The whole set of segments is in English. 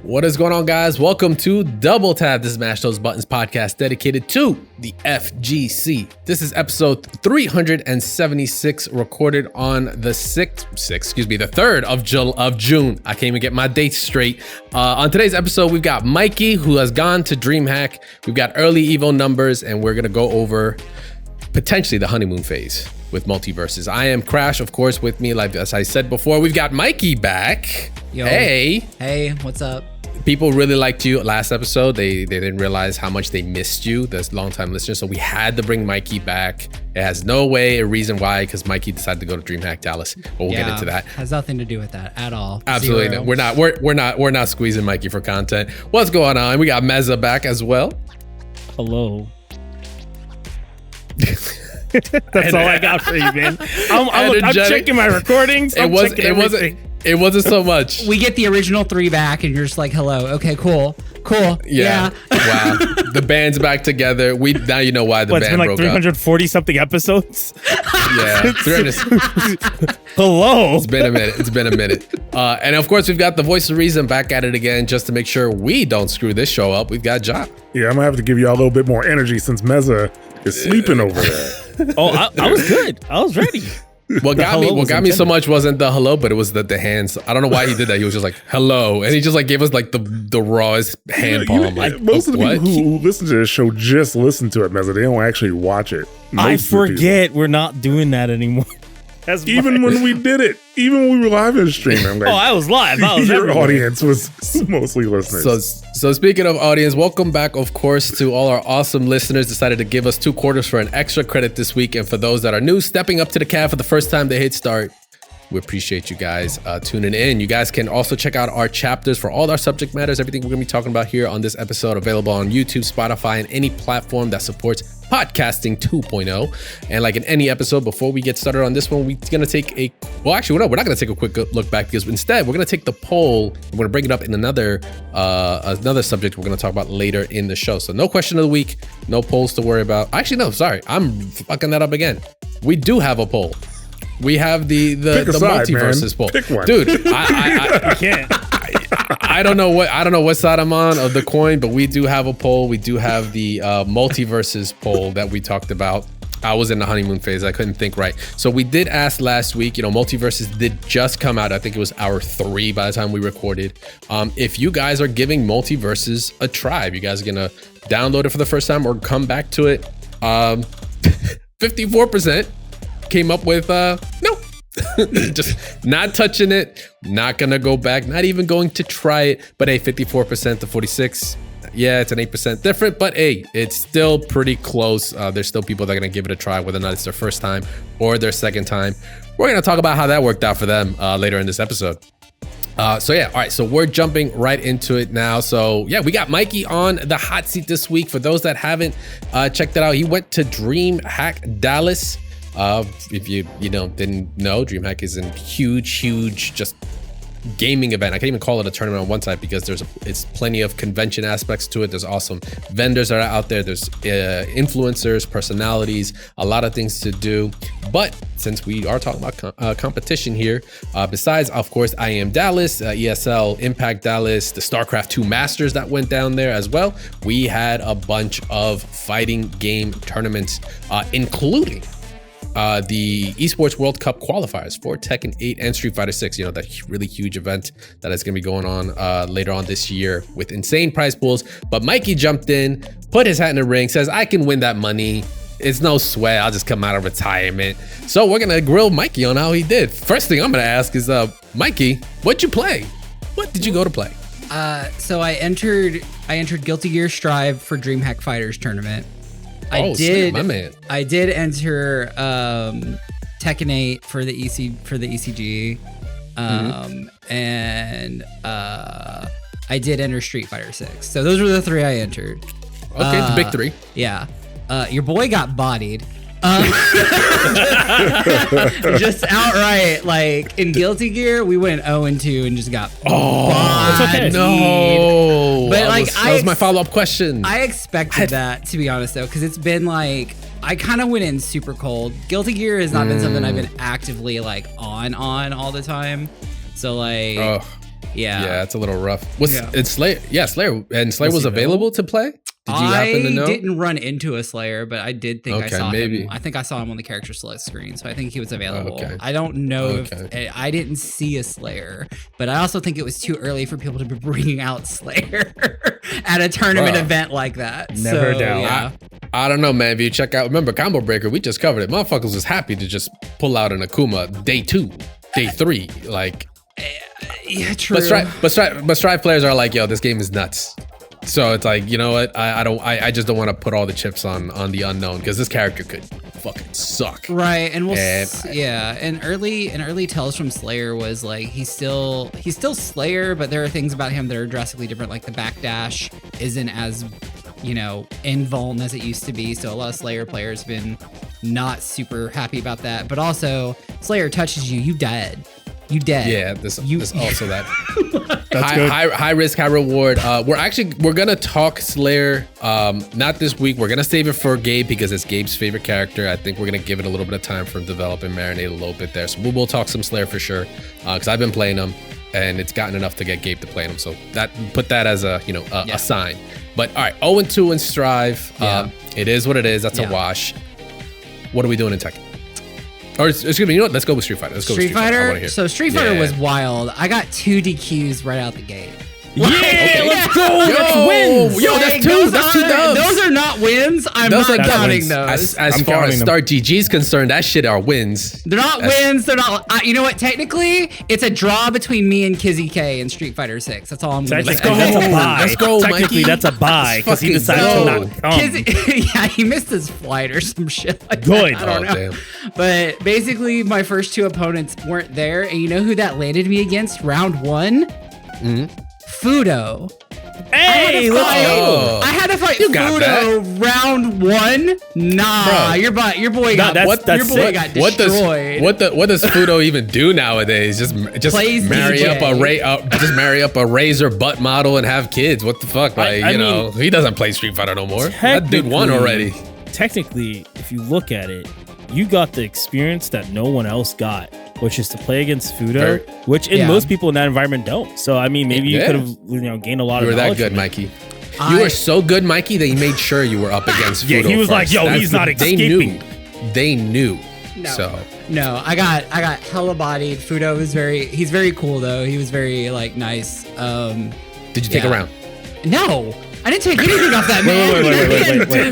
What is going on, guys? Welcome to Double Tap. This is Mash Those Buttons podcast dedicated to the FGC. This is episode 376, recorded on the 3rd of June. I can't even get my dates straight. On today's episode, we've got Mikey, who has gone to Dreamhack. We've got early Evo numbers, and we're gonna go over potentially the honeymoon phase with Multiversus. I am Crash, of course. With me, like as I said before, we've got Mikey back. Yo. Hey, what's up? People really liked you last episode. They didn't realize how much they missed you, the longtime listeners. So we had to bring Mikey back. It has no way a reason why, because Mikey decided to go to Dreamhack Dallas. But we'll get into that. Has nothing to do with that at all. Absolutely no. We're not squeezing Mikey for content. What's going on? We got Meza back as well. Hello. That's all I got for you, man. I'm checking my recordings. It wasn't so much. We get the original 3 back, and you're just like, "Hello, okay, cool." Yeah. Wow. The band's back together. Now you know why the band broke up. It's been like 340 something episodes. Yeah. Hello. It's been a minute. And of course, we've got the voice of reason back at it again, just to make sure we don't screw this show up. We've got John. Yeah, I'm gonna have to give you all a little bit more energy since Meza is sleeping over there. Oh, I was good. I was ready. What got me so much wasn't the hello, but it was the hands. I don't know why he did that. He was just like, hello. And he just like gave us like the rawest hand palm. Most of the people who listen to this show just listen to it, Meza. They don't actually watch it. I forget we're not doing that anymore. Even when we did it, even when we were live in stream, I'm like, I was live. Your audience was mostly listeners. So speaking of audience, welcome back, of course, to all our awesome listeners. Decided to give us 2 quarters for an extra credit this week. And for those that are new, stepping up to the cab for the first time they hit start, we appreciate you guys tuning in. You guys can also check out our chapters for all our subject matters, everything we're going to be talking about here on this episode, available on YouTube, Spotify, and any platform that supports podcasting 2.0. And like in any episode, before we get started on this one, we're going to take we're not going to take a quick look back, because instead we're going to take the poll and we're going to bring it up in another subject we're going to talk about later in the show. So no question of the week, no polls to worry about. Actually, no, sorry. I'm fucking that up again. We do have a poll. We have the Multiversus poll. Pick one. Dude, I can't. I don't know what side I'm on of the coin, but we do have a poll. We do have the Multiversus poll that we talked about. I was in the honeymoon phase. I couldn't think right. So we did ask last week, Multiversus did just come out. I think it was hour 3 by the time we recorded. If you guys are giving Multiversus a try, if you guys are going to download it for the first time or come back to it, 54% came up with no. Just not touching it, not gonna go back, not even going to try it. But hey, 54% to 46, yeah, it's an 8% different, but hey, it's still pretty close. There's still people that are gonna give it a try, whether or not it's their first time or their second time. We're gonna talk about how that worked out for them later in this episode. So yeah, all right, so we're jumping right into it now. So yeah, we got Mikey on the hot seat this week. For those that haven't checked it out, he went to Dreamhack Dallas. If you didn't know, Dreamhack is a huge just gaming event. I can't even call it a tournament on one side, because it's plenty of convention aspects to it. There's awesome vendors that are out there. There's influencers, personalities, a lot of things to do. But since we are talking about competition here, besides, of course, I Am Dallas, ESL, Impact Dallas, the StarCraft 2 Masters that went down there as well, we had a bunch of fighting game tournaments, including the Esports World Cup qualifiers for Tekken 8 and Street Fighter 6, that really huge event that is going to be going on later on this year with insane prize pools. But Mikey jumped in, put his hat in the ring, says, I can win that money. It's no sweat. I'll just come out of retirement. So we're going to grill Mikey on how he did. First thing I'm going to ask is, Mikey, what'd you play? What did you go to play? So I entered Guilty Gear Strive for Dreamhack Fighters tournament. Sweet, my man. I did enter Tekken 8 for the ECG, and I did enter Street Fighter 6. So those were the 3 I entered. Okay, the big 3. Yeah. Your boy got bodied. Just outright, like in Guilty Gear, we went 0-2 and just got it's okay. No, but like that was my follow-up question. I expected that, to be honest, though, because it's been like I kind of went in super cold. Guilty Gear has not been something I've been actively like on all the time. So like Yeah, it's a little rough. It's Slayer? Yeah, Slayer. And Slayer was he available to play? Did you happen to know? I didn't run into a Slayer, but I did think I saw maybe. him. I think I saw him on the character select screen, so I think he was available. Okay. I don't know if I didn't see a Slayer, but I also think it was too early for people to be bringing out Slayer at a tournament event like that. Never doubt. Yeah. I don't know, man. If you check out, remember Combo Breaker, we just covered it. Motherfuckers was happy to just pull out an Akuma day 2, day 3, like. Yeah, true. But Strive players are like, yo, this game is nuts. So it's like, you know what? I just don't want to put all the chips on the unknown because this character could fucking suck. Right, and and early tells from Slayer was like he's still Slayer, but there are things about him that are drastically different. Like the backdash isn't as invuln as it used to be. So a lot of Slayer players have been not super happy about that. But also, Slayer touches you dead. You dead. Yeah, this also that. That's good. High risk, high reward. We're gonna talk Slayer. Not this week. We're gonna save it for Gabe because it's Gabe's favorite character. I think we're gonna give it a little bit of time for him to develop and marinate a little bit there. So we'll talk some Slayer for sure. Because I've been playing them, and it's gotten enough to get Gabe to play them. So put that as a sign. But all right, 0-2 in Strive. It is what it is. That's a wash. What are we doing in Tekken? Or excuse me, you know what? Let's go with Street Fighter. Street Fighter. So Street Fighter was wild. I got 2 DQs right out the gate. Let's go. That's wins. Yo, that's 2. That's 2 dubs. Those are not wins. I'm not counting those. As far as Star GG's concerned, that shit are wins. They're not wins. They're not. You know what? Technically, it's a draw between me and Kizzy K in Street Fighter 6. That's all I'm going to say. That's a bye. Let's go, Technically, Mikey. that's a bye because he decided to not come. He missed his flight or some shit like Good. that. I don't know. Damn. But basically, my first 2 opponents weren't there. And you know who that landed me against round 1? Fuudo. Hey, let's go. I had to fight You got Fuudo round 1. Nah, Bro. your boy got destroyed. What does Fuudo even do nowadays? Just Plays marry DJ. marry up a razor butt model and have kids. What the fuck? Like, I mean, he doesn't play Street Fighter no more. That dude won already. Technically, if you look at it, you got the experience that no one else got, which is to play against Fuudo, which most people in that environment don't. So I mean, maybe you could have gained a lot of knowledge. You were that good, Mikey. You were so good, Mikey, that he made sure you were up against Fuudo. Yeah, he was like, "Yo, he's not escaping." They knew. No, I got hella bodied. Fuudo was he's very cool though. He was very nice. Did you take a round? No. I didn't take anything off that man.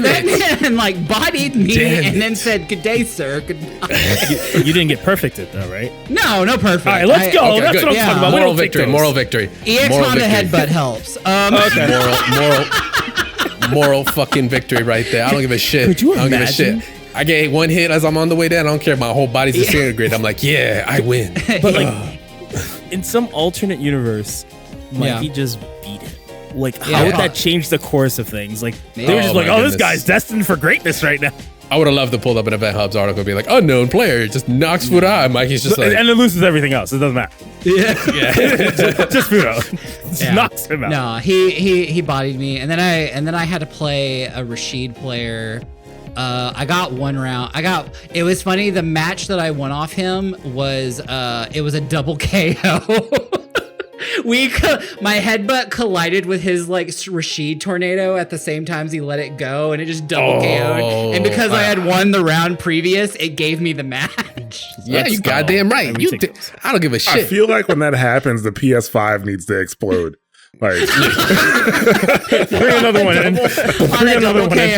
That man bodied me and then said, "Good day, sir." Good you didn't get perfected though, right? No perfect. All right, let's go. That's what I'm talking about. Moral victory. EX Honda headbutt helps. Moral fucking victory right there. I don't give a shit. Could you I don't give a shit. I get 1 hit as I'm on the way down. I don't care. My whole body's disintegrated. I'm like, yeah, I win. But in some alternate universe, Mikey just beat him. How would that change the course of things? They were just this guy's destined for greatness right now. I would have loved to pull up an Event Hub's article and be like, unknown player just knocks Fuudo out. Mikey's just like... And it loses everything else. It doesn't matter. Yeah. just Fuudo. Just knocks him out. No, he bodied me. And then I had to play a Rashid player. I got 1 round. It was funny. The match that I won off him was, it was a double KO. My headbutt collided with his Rashid tornado at the same time as he let it go, and it just double KO'd. And because I had won the round previous, it gave me the match. Yeah, you goddamn right. I don't give a shit. I feel like when that happens, the PS5 needs to explode. Bring another one in. Bring another one in.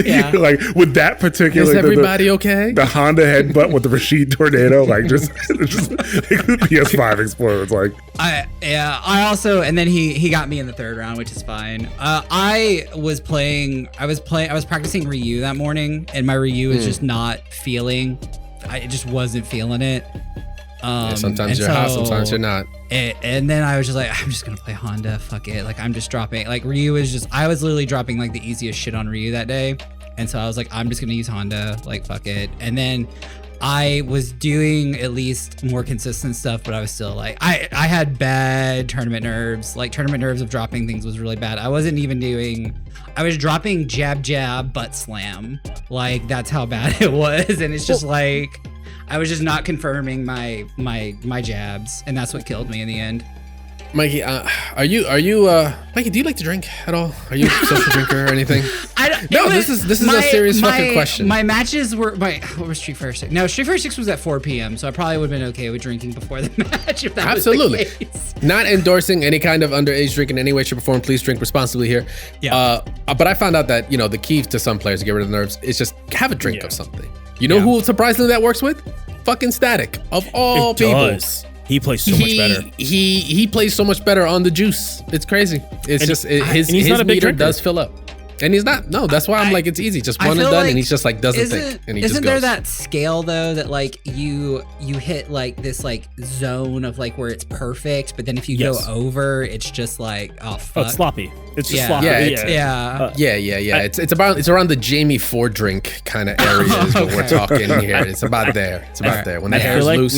Yeah. With that particular... Is everybody okay? The Honda headbutt with the Rashid tornado, just the PS5 explodes. I also... And then he got me in the 3rd round, which is fine. I was practicing Ryu that morning, and my Ryu is just not feeling... I just wasn't feeling it. Sometimes you're hot, sometimes you're not. And then I was just like, I'm just gonna play Honda. Fuck it. I'm just dropping. Ryu is just. I was literally dropping the easiest shit on Ryu that day, and so I was like, I'm just gonna use Honda. Fuck it. And then I was doing at least more consistent stuff, but I was still I had bad tournament nerves. Tournament nerves of dropping things was really bad. I wasn't even doing. I was dropping jab butt slam. That's how bad it was, and it's just I was just not confirming my jabs, and that's what killed me in the end. Mikey, Mikey, do you like to drink at all? Are you a social drinker or anything? This is a serious fucking question. My matches were what was Street Fighter 6? No, Street Fighter 6 was at 4 p.m. So I probably would have been okay with drinking before the match if that was the case. Not endorsing any kind of underage drink in any way, shape, or form. Please drink responsibly here. Yeah. But I found out that the key to some players to get rid of the nerves is just have a drink of something. You know who surprisingly that works with? Fucking Static of all people. Does. He plays so much better. He plays so much better on the juice. It's crazy. It's his meter does fill up. And he's not. No, that's why I'm like, it's easy. Just one and done. Like, and he's just like, doesn't think. And he just goes. Isn't there that scale though that like you hit like this like zone of like where it's perfect, but then if you go over, it's just like, oh fuck. Oh, it's sloppy. It's just sloppy. Yeah. It's around the Jamie 4 drink kind of area is what we're talking here. It's about there. It's about there. When the hair's loose.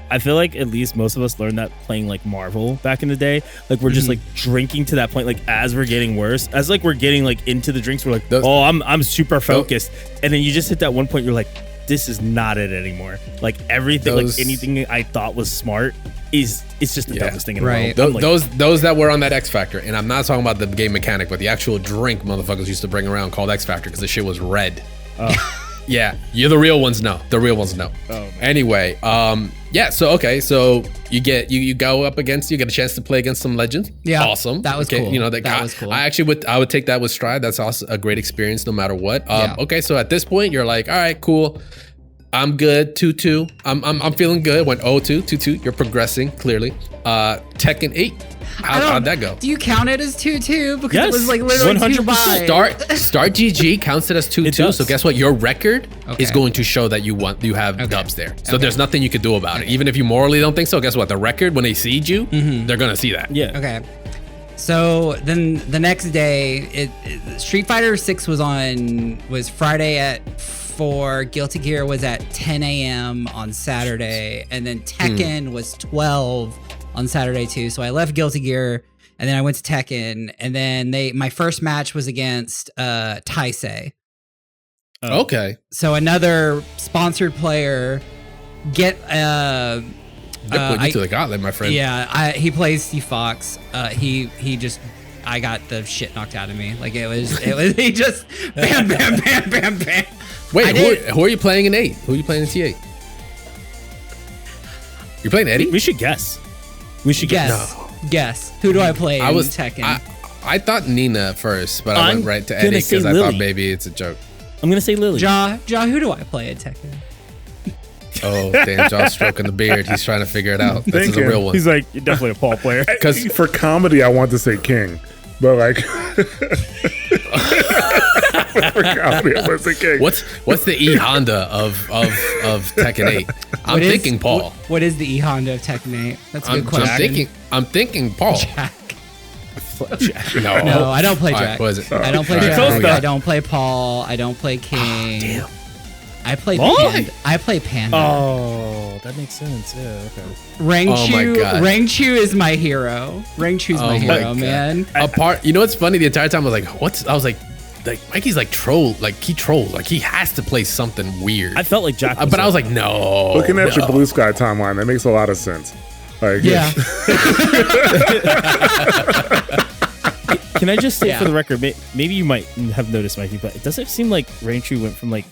I feel like at least most of us learned that playing like Marvel back in the day. Like we're just like drinking to that point, like as we're getting worse, as like we're getting like into the drinks, we're like, I'm super focused. And then you just hit that one point, you're like, this is not it anymore. Like everything, like anything I thought was smart it's just the dumbest thing in the world. Those that were on that X Factor, and I'm not talking about the game mechanic, but the actual drink motherfuckers used to bring around called X Factor because the shit was red. Yeah, you're the real ones know. The real ones know. Anyway, so you go up against, you get a chance to play against some legends. Yeah, awesome. That was cool. That was cool. I would take that with stride. That's also a great experience no matter what. Okay, so at this point you're like, all right, cool. I'm good. 2-2. I'm feeling good. Went 0-2, 2-2. You're progressing clearly. Tekken 8. How'd that go? Do you count it as 2-2? Because it was like literally 2 buys. Start GG counts it as 2-2. So guess what? Your record is going to show that you have dubs there. So there's nothing you could do about it. Even if you morally don't think so, guess what? The record, when they seed you, they're gonna see that. Yeah. Okay. So then the next day, Street Fighter 6 was Friday at 4. Guilty Gear was at 10 a.m. on Saturday, and then Tekken was 12 on Saturday too. So I left Guilty Gear, and then I went to Tekken, and then my first match was against Taisei. Okay. So another sponsored player. Put you to the gauntlet, my friend. Yeah, he plays Steve Fox. I got the shit knocked out of me. Like it was he just bam, bam, bam, bam, bam. Wait, who are you playing in 8? Who are you playing in T8? You're playing Eddie? We should guess. Guess. Who do I play in Tekken? I thought Nina first, but I went right to Eddie because I thought maybe it's a joke. I'm gonna say Lily. Ja, who do I play in Tekken? Oh, damn, Jaw's stroking the beard. He's trying to figure it out. This is a real one. He's like, you're definitely a Paul player. Because for comedy, I want to say King. But like, for comedy, I want to say King. What's the E Honda of Tekken 8? I'm thinking Paul. What is the E Honda of Tekken 8? That's a good question. I'm thinking Paul. Jack. No, I don't play Jack. Right, what is it? I don't play Jack. I don't play Paul. I don't play King. Oh, damn. I play Panda. Oh, that makes sense. Yeah, okay. Rangchu is my hero. Rangchu's my hero, man. You know what's funny? The entire time I was like, Mikey's like troll, like he trolls, like he has to play something weird. I felt like Jack, but I was like, no. Looking at your Blue Sky timeline, that makes a lot of sense. Like, yeah. Can I just say for the record, maybe you might have noticed, Mikey, but it doesn't seem like Rangchu went from like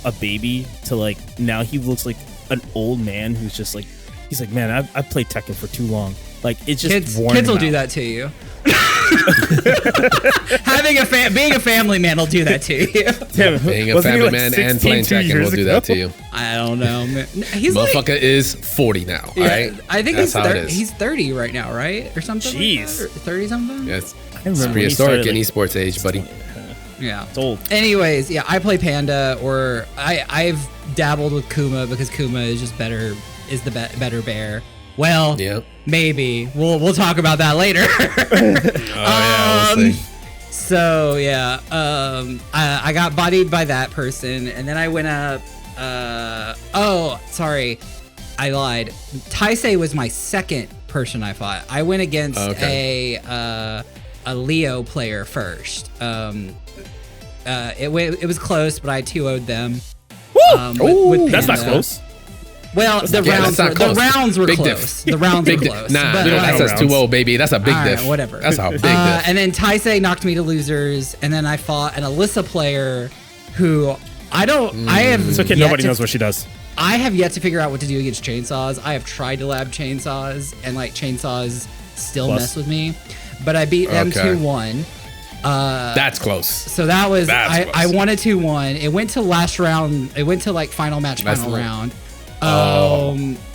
a baby to like now he looks like an old man who's just like he's like, man, I've played Tekken for too long. Like it's just kids will do that to you. Being a family man will do that to you. Damn, being a family man and playing Tekken will do that to you. I don't know, man. Motherfucker is 40 now. All right, I think he's 30 right now, right, or something. Jeez, 30 something. Yes, it's prehistoric in esports age, buddy. Yeah, it's old. Anyways, yeah, I play Panda, or I've dabbled with Kuma because Kuma is just better. Is the better bear. Well, maybe we'll talk about that later. We'll see. So yeah, I got bodied by that person, and then I went up. Sorry, I lied. Taisei was my second person I fought. I went against a Leo player first. It was close, but I 2-0'd them. Woo! That's not close. Well, the rounds were big close. Diff. The rounds were close. Nah, but that says 2-0, baby. That's a big diff. Right, whatever. That's a big diff. And then Taisei knocked me to losers, and then I fought an Alyssa player who I have. It's okay. Nobody knows what she does. I have yet to figure out what to do against chainsaws. I have tried to lab chainsaws, and like chainsaws still mess with me. But I beat them 2-1. That's close. So that was I won a 2-1. It went to last round. It went to like final round.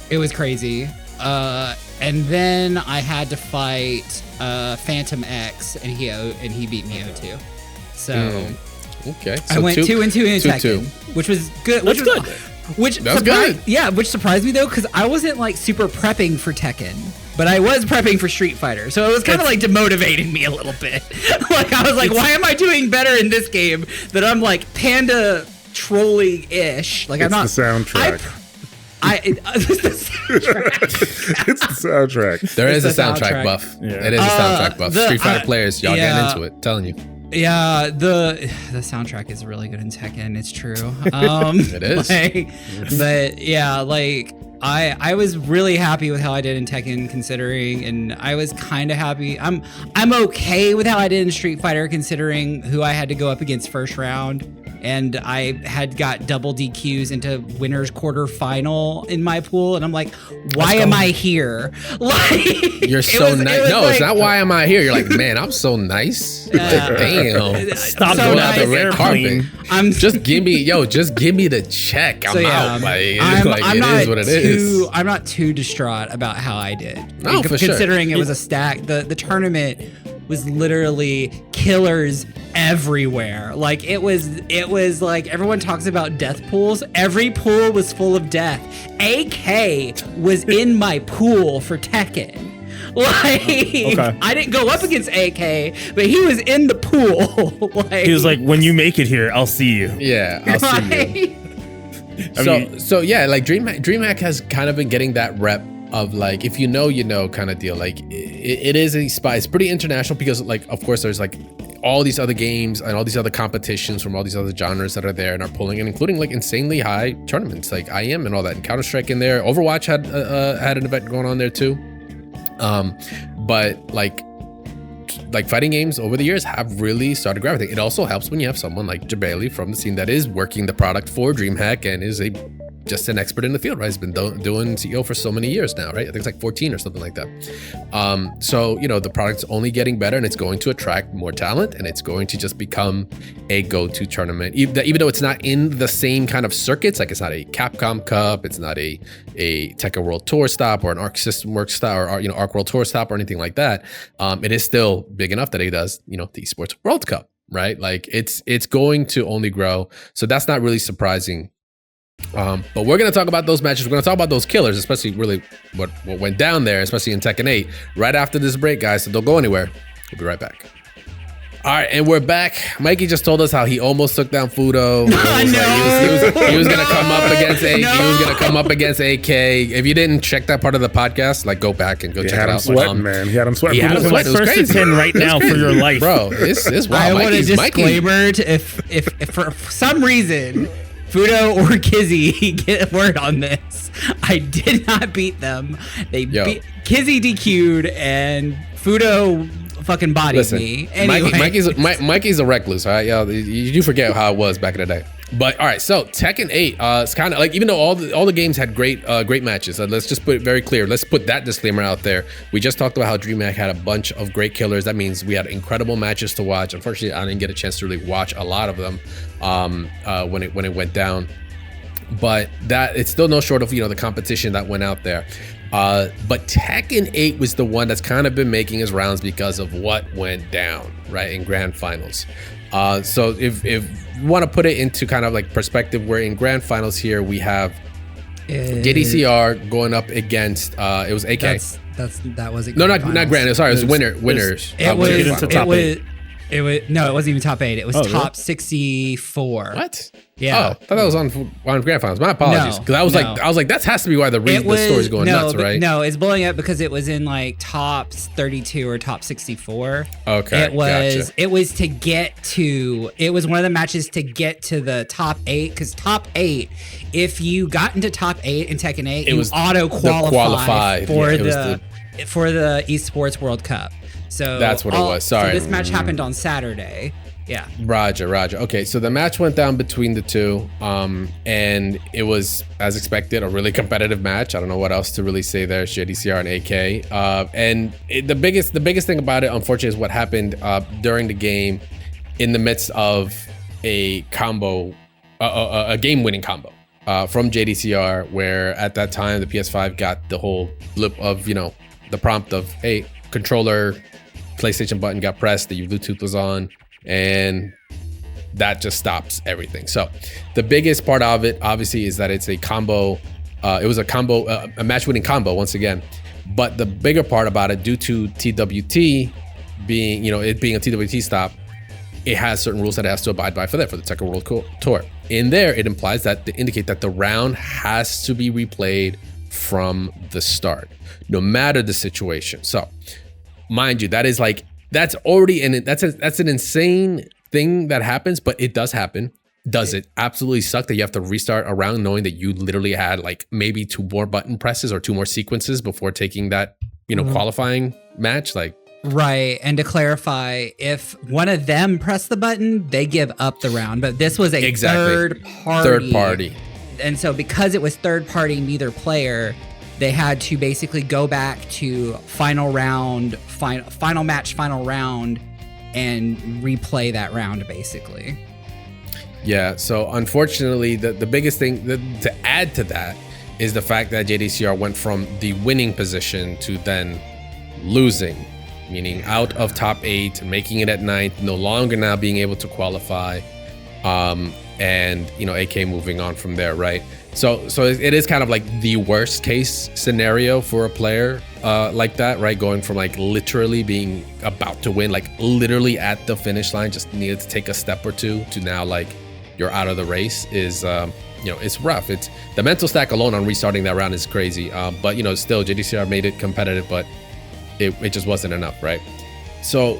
It was crazy. And then I had to fight Phantom X, and he beat me 0-2. So okay, I went 2-2 in Tekken, which was good. Which was good. Which surprised me though, because I wasn't like super prepping for Tekken, but I was prepping for Street Fighter, so it was kind of like demotivating me a little bit. Like I was like, why am I doing better in this game that I'm like panda trolling-ish? Like I'm not. It's the soundtrack. It's the soundtrack. There is a soundtrack buff. Yeah. It is a soundtrack buff. Street Fighter players, y'all getting into it. Telling you. Yeah, the soundtrack is really good in Tekken. It's true. It is. But yeah, like I was really happy with how I did in Tekken, considering, and I was kind of happy. I'm okay with how I did in Street Fighter, considering who I had to go up against first round. And I had got double DQs into winner's quarter final in my pool, and I'm like, why am I here? Like, you're so nice. No, it's not why am I here. You're like, man, I'm so nice. Damn, stop going out the red carpet. Just give me the check. I'm out. Like, it is what it is. I'm not too distraught about how I did. No, for sure. Considering it was a stack. The tournament was literally killers everywhere. Like it was like everyone talks about death pools. Every pool was full of death. AK was in my pool for Tekken. Like I didn't go up against AK, but he was in the pool. Like, he was like, when you make it here, I'll see you. Yeah, I'll see you. So yeah, like DreamHack has kind of been getting that rep of like, if you know kind of deal. Like it is a spy. It's pretty international because like, of course, there's like all these other games and all these other competitions from all these other genres that are there and are pulling in, including like insanely high tournaments like IM and all that, and Counter-Strike in there. Overwatch had an event going on there too. But like fighting games over the years have really started gravitating. It also helps when you have someone like Jabali from the scene that is working the product for DreamHack and is just an expert in the field, right? He's been doing CEO for so many years now, right? I think it's like 14 or something like that. So, the product's only getting better, and it's going to attract more talent, and it's going to just become a go-to tournament. Even though it's not in the same kind of circuits, like it's not a Capcom Cup, it's not a Tekken World Tour stop or an Arc System Works stop or Arc World Tour stop or anything like that. It is still big enough that he does, the Esports World Cup, right? Like it's going to only grow. So that's not really surprising. But we're going to talk about those matches. We're going to talk about those killers, especially really what went down there, especially in Tekken 8, right after this break, guys. So don't go anywhere. We'll be right back. All right, and we're back. Mikey just told us how he almost took down Fuudo. He was going to come up against He was going to come up against AK. If you didn't check that part of the podcast, like go back and go check it out. Sweating, man. He had him sweating. He had him sweating. It was crazy. First and 10 right now for your life, bro. It's wild. I want a disclaimer to if for some reason Fuudo or Kizzy get word on this, I did not beat them. Kizzy DQ'd and Fuudo fucking bodied me. Anyway. Mikey's a recluse, all right? You do forget how it was back in the day. But all right, so Tekken 8, it's kind of like, even though all the games had great matches, let's just put it very clear. Let's put that disclaimer out there. We just talked about how DreamHack had a bunch of great killers. That means we had incredible matches to watch. Unfortunately, I didn't get a chance to really watch a lot of them when it went down. But it's still no short of the competition that went out there. But Tekken 8 was the one that's kind of been making his rounds because of what went down, right, in grand finals. So if you want to put it into kind of like perspective, we're in grand finals here. We have JDCR going up against it was AK. That wasn't not grand. Sorry, it was winners. It wasn't even top 8. It was top really? 64. What? Yeah. Oh, I thought that was on grand finals. My apologies, because I was like, that has to be why the story's going nuts, right? No, it's blowing up because it was in like top 32 or top 64. Okay, it was to get to. It was one of the matches to get to the top 8, because top 8, if you got into top 8 in Tekken 8, you auto qualify for the Esports World Cup. So that's what it was. Sorry. So this match happened on Saturday. Yeah. Roger. Okay, so the match went down between the two, and it was, as expected, a really competitive match. I don't know what else to really say there. JDCR and AK, and the biggest thing about it, unfortunately, is what happened during the game, in the midst of a combo, a game-winning combo from JDCR, where at that time the PS5 got the whole blip of the prompt of, hey, controller, PlayStation button got pressed, that your Bluetooth was on. And that just stops everything. So the biggest part of it, obviously, is that it's a combo. It was a combo, a match-winning combo once again. But the bigger part about it, due to TWT being, it being a TWT stop, it has certain rules that it has to abide by for the Tekken World Tour. In there, it implies that they indicate that the round has to be replayed from the start, no matter the situation. So, mind you, that's already that's an insane thing that happens, but it does happen. Does it absolutely suck that you have to restart a round knowing that you literally had like maybe 2 more button presses or 2 more sequences before taking that qualifying match? Like, right. And to clarify, if one of them pressed the button, they give up the round. But this was a third party. And so because it was third party, neither player, they had to basically go back to final round, and replay that round, basically. Yeah, so unfortunately, the biggest thing to add to that is the fact that JDCR went from the winning position to then losing, meaning out of top 8, making it at 9th, no longer now being able to qualify, and AK moving on from there, right? So it is kind of like the worst case scenario for a player like that, right? Going from like literally being about to win, like literally at the finish line, just needed to take a step or two, to now like you're out of the race is, it's rough. It's the mental stack alone on restarting that round is crazy. But still JDCR made it competitive, but it just wasn't enough, right? So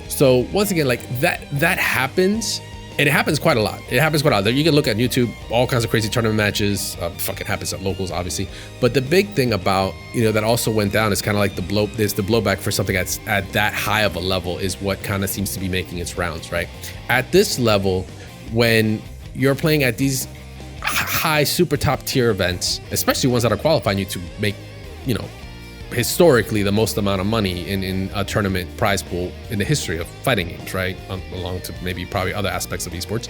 once again, like that happens. And it happens quite a lot. You can look at YouTube, all kinds of crazy tournament matches. Fucking happens at locals, obviously. But the big thing about, that also went down is kind of like the blowback for something that's at that high of a level is what kind of seems to be making its rounds, right? At this level, when you're playing at these high, super top tier events, especially ones that are qualifying you to make, historically the most amount of money in a tournament prize pool in the history of fighting games, right? Along to maybe probably other aspects of esports.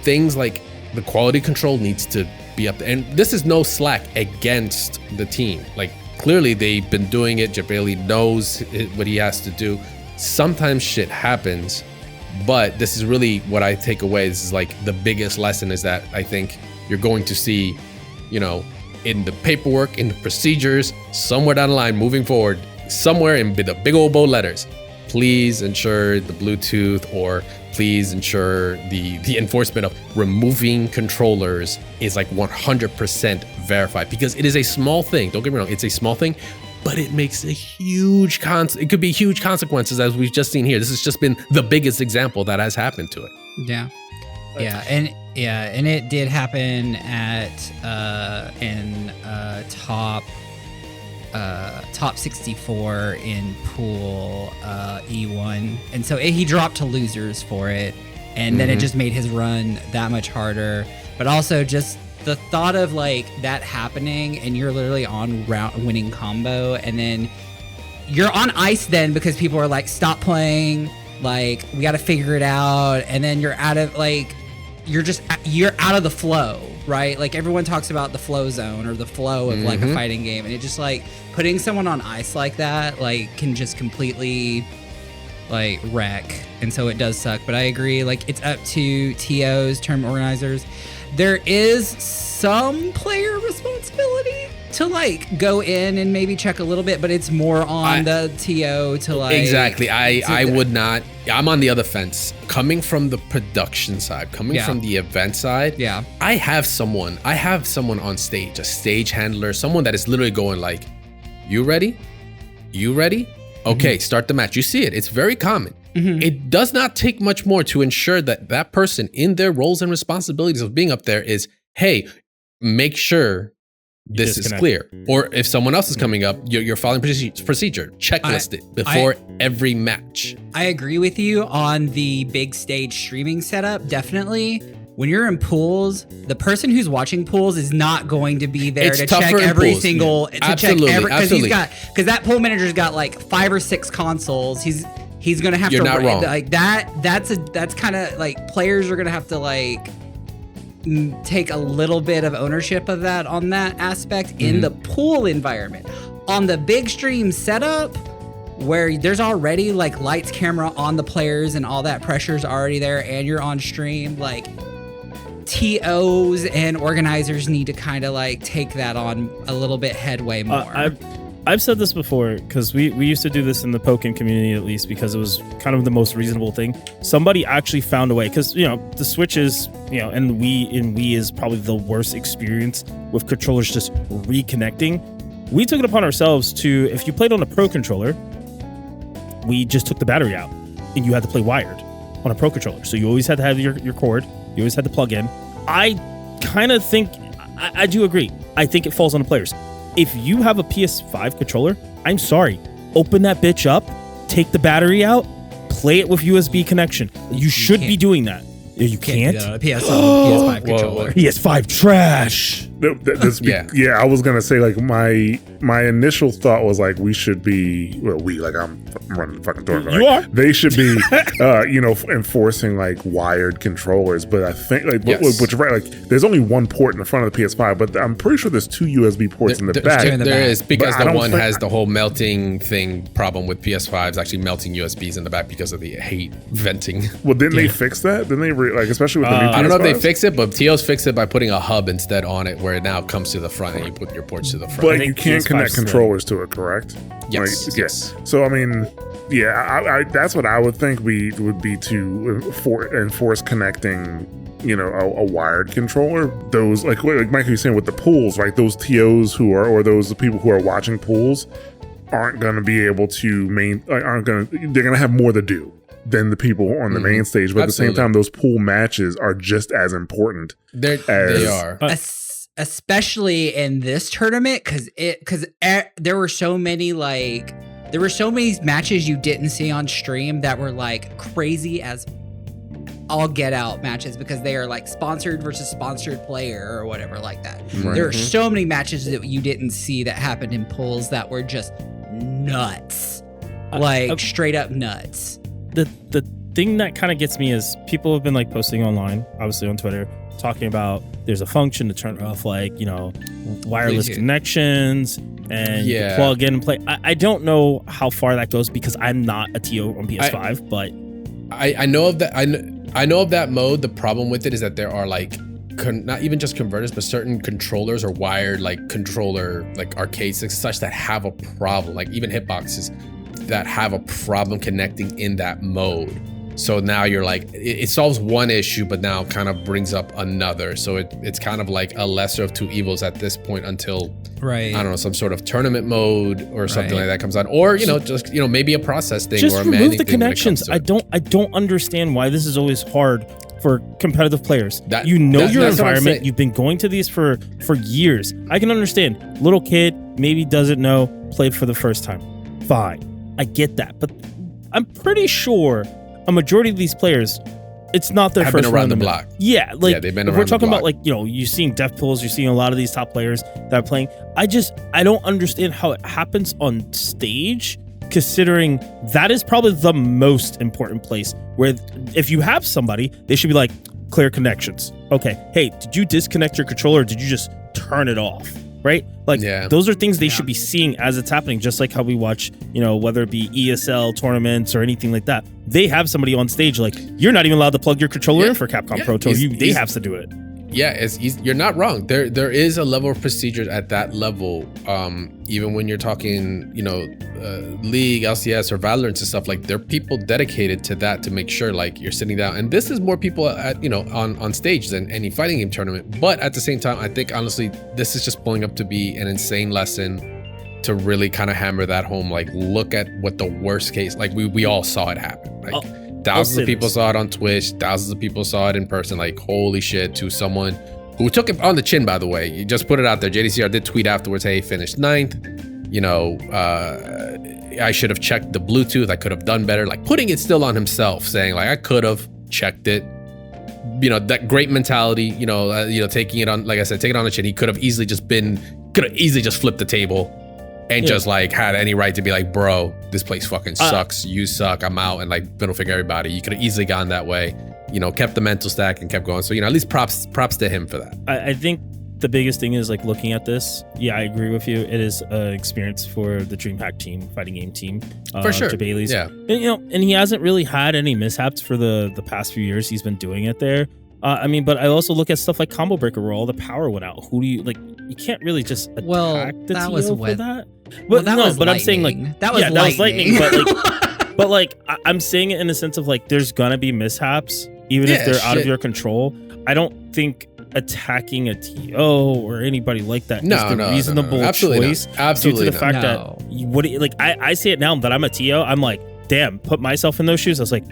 Things like the quality control needs to be up there. And this is no slack against the team. Like, clearly they've been doing it. Jabali knows what he has to do. Sometimes shit happens, but this is really what I take away. This is like the biggest lesson, is that I think you're going to see, in the paperwork, in the procedures, somewhere down the line, moving forward, somewhere in the big old bold letters, please ensure the Bluetooth, or please ensure the enforcement of removing controllers is like 100% verified, because it is a small thing. Don't get me wrong, it's a small thing, but it makes a huge it could be huge consequences, as we've just seen here. This has just been the biggest example that has happened to it. Yeah. And it did happen at top 64 in pool E1, and so he dropped to losers for it, and then it just made his run that much harder. But also just the thought of like that happening, and you're literally on winning combo, and then you're on ice then because people are like, stop playing, like we got to figure it out, and then you're out of like. You're out of the flow, right? Like everyone talks about the flow zone or the flow of like a fighting game, and it just like putting someone on ice like that like can just completely like wreck. And so it does suck, but I agree, like it's up to TOs, tournament organizers. There is some player responsibility to like go in and maybe check a little bit, but it's more on the TO to like. Exactly. I would not. I'm on the other fence. Coming from the production side, coming from the event side. Yeah. I have someone on stage, a stage handler, someone that is literally going like, "You ready? You ready? Okay, start the match." You see it. It's very common. It does not take much more to ensure that that person in their roles and responsibilities of being up there is, hey, make sure this is clear. Or if someone else is coming up, you're following procedure. Checklist it before every match. I agree with you on the big stage streaming setup. Definitely. When you're in pools, the person who's watching pools is not going to be there to check every single because that pool manager's got like 5 or 6 consoles. He's gonna have You're to not wrong. Like that's kind of like players are gonna have to like take a little bit of ownership of that on that aspect in the pool environment. On the big stream setup, where there's already like lights, camera on the players and all that pressure's already there, and you're on stream, like TOs and organizers need to kind of like take that on a little bit headway more. I've said this before because we used to do this in the Pokken community, at least because it was kind of the most reasonable thing. Somebody actually found a way because, the Switch is, and Wii is probably the worst experience with controllers just reconnecting. We took it upon ourselves to, if you played on a Pro controller, we just took the battery out and you had to play wired on a Pro controller. So you always had to have your cord. You always had to plug in. I kind of think, I do agree. I think it falls on the players. If you have a PS5 controller, I'm sorry, open that bitch up, take the battery out, play it with USB connection. You should be doing that. You can't? PS5 controller. PS5 trash. I was gonna say like my initial thought was like we should be I'm running the fucking tournament. You are. They should be enforcing like wired controllers, but I think like which right, like there's only one port in the front of the PS5, but I'm pretty sure there's 2 USB ports in the back. There is, because the one has the whole melting thing problem with PS5s actually melting USBs in the back because of the hate venting. Well, didn't they fix that? Didn't they especially with the new PS5s? I don't know if they fix it, but TOs fix it by putting a hub instead on it, where it now comes to the front and you put your ports to the front. But you can't connect controllers to it, correct? Yes. Yes. So I mean, I that's what I would think would be to enforce connecting, a wired controller. Those like Mikey was saying with the pools, right? Those TOs or those people who are watching pools aren't going to be able to they're going to have more to do than the people on the main stage. But at the same time, those pool matches are just as important. They are. Especially in this tournament, because there were so many matches you didn't see on stream that were like crazy as all get out matches, because they are like sponsored versus sponsored player or whatever like that. Right. There are so many matches that you didn't see that happened in pools that were just nuts, straight up nuts. The thing that kind of gets me is people have been like posting online, obviously on Twitter, talking about there's a function to turn off wireless connections and you can plug in and play. I don't know how far that goes because I'm not a TO on PS5, but I know of that. I know of that mode. The problem with it is that there are like not even just converters, but certain controllers or wired controller arcade sticks and such that have a problem. Like even hitboxes that have a problem connecting in that mode. So now you're like, it solves one issue, but now kind of brings up another. So it's kind of like a lesser of two evils at this point until, I don't know, some sort of tournament mode or something like that comes on. Or, just maybe a process thing or a managing remove the connections. I don't understand why this is always hard for competitive players. Your environment. You've been going to these for years. I can understand. Little kid, maybe doesn't know, played for the first time. Fine. I get that. But I'm pretty sure a majority of these players, it's not their first been around the block. Yeah, they've been around. We're talking about you're seeing death pools, you're seeing a lot of these top players that are playing. I don't understand how it happens on stage, considering that is probably the most important place where if you have somebody, they should be like, clear connections. Okay, hey, did you disconnect your controller or did you just turn it off? Right? Those are things they should be seeing as it's happening, just like how we watch, whether it be ESL tournaments or anything like that. They have somebody on stage, you're not even allowed to plug your controller in for Capcom Pro Tour. They have to do it. yeah, it's easy. You're not wrong. There is a level of procedure at that level. Even when you're talking, League, LCS, or Valorant and stuff, like there are people dedicated to that to make sure like you're sitting down. And this is more people at on stage than any fighting game tournament. But at the same time, I think honestly, this is just pulling up to be an insane lesson to really kind of hammer that home. Like, look at what the worst case. Like we all saw it happen. Like. Thousands of people saw it on Twitch. Thousands of people saw it in person. Like, holy shit, to someone who took it on the chin, by the way. You just put it out there. JDCR did tweet afterwards, hey, finished 9th. I should have checked the Bluetooth. I could have done better. Like, putting it still on himself, saying, like, I could have checked it. That great mentality, taking it on, like I said, take it on the chin. He could have easily just flipped the table. And just like had any right to be like, bro, this place fucking sucks. You suck. I'm out. And like middle finger everybody. You could have easily gone that way. Kept the mental stack and kept going. So at least props to him for that. I think the biggest thing is like looking at this. Yeah, I agree with you. It is an experience for the DreamHack team, fighting game team. For sure. Bailey's. Yeah. And he hasn't really had any mishaps for the past few years he's been doing it there. But I also look at stuff like Combo Breaker where all the power went out. Who do you like? You can't really just attack the TO for that. But I'm saying like that was lightning. But I'm saying it in the sense of like there's gonna be mishaps even if they're out of your control. I don't think attacking a TO or anybody like that is the reasonable choice. Absolutely due to the fact that I say it now that I'm a TO. I'm like, damn, put myself in those shoes. I was like,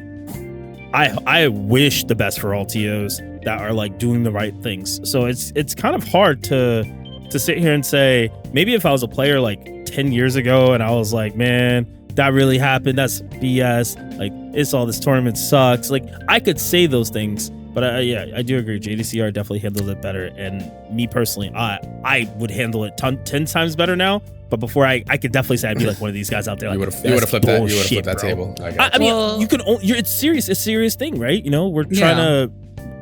I wish the best for all TOs that are like doing the right things. So it's kind of hard to sit here and say, maybe if I was a player like 10 years ago and I was like, man, that really happened, that's BS, like it's all this tournament sucks, like I could say those things. But I do agree, JDCR definitely handled it better, and me personally, I would handle it 10 times better now. But before I could definitely say I'd be like one of these guys out there. Like, you would have flipped that. You would have flipped that table. I mean, you can. It's serious. It's a serious thing, right? We're trying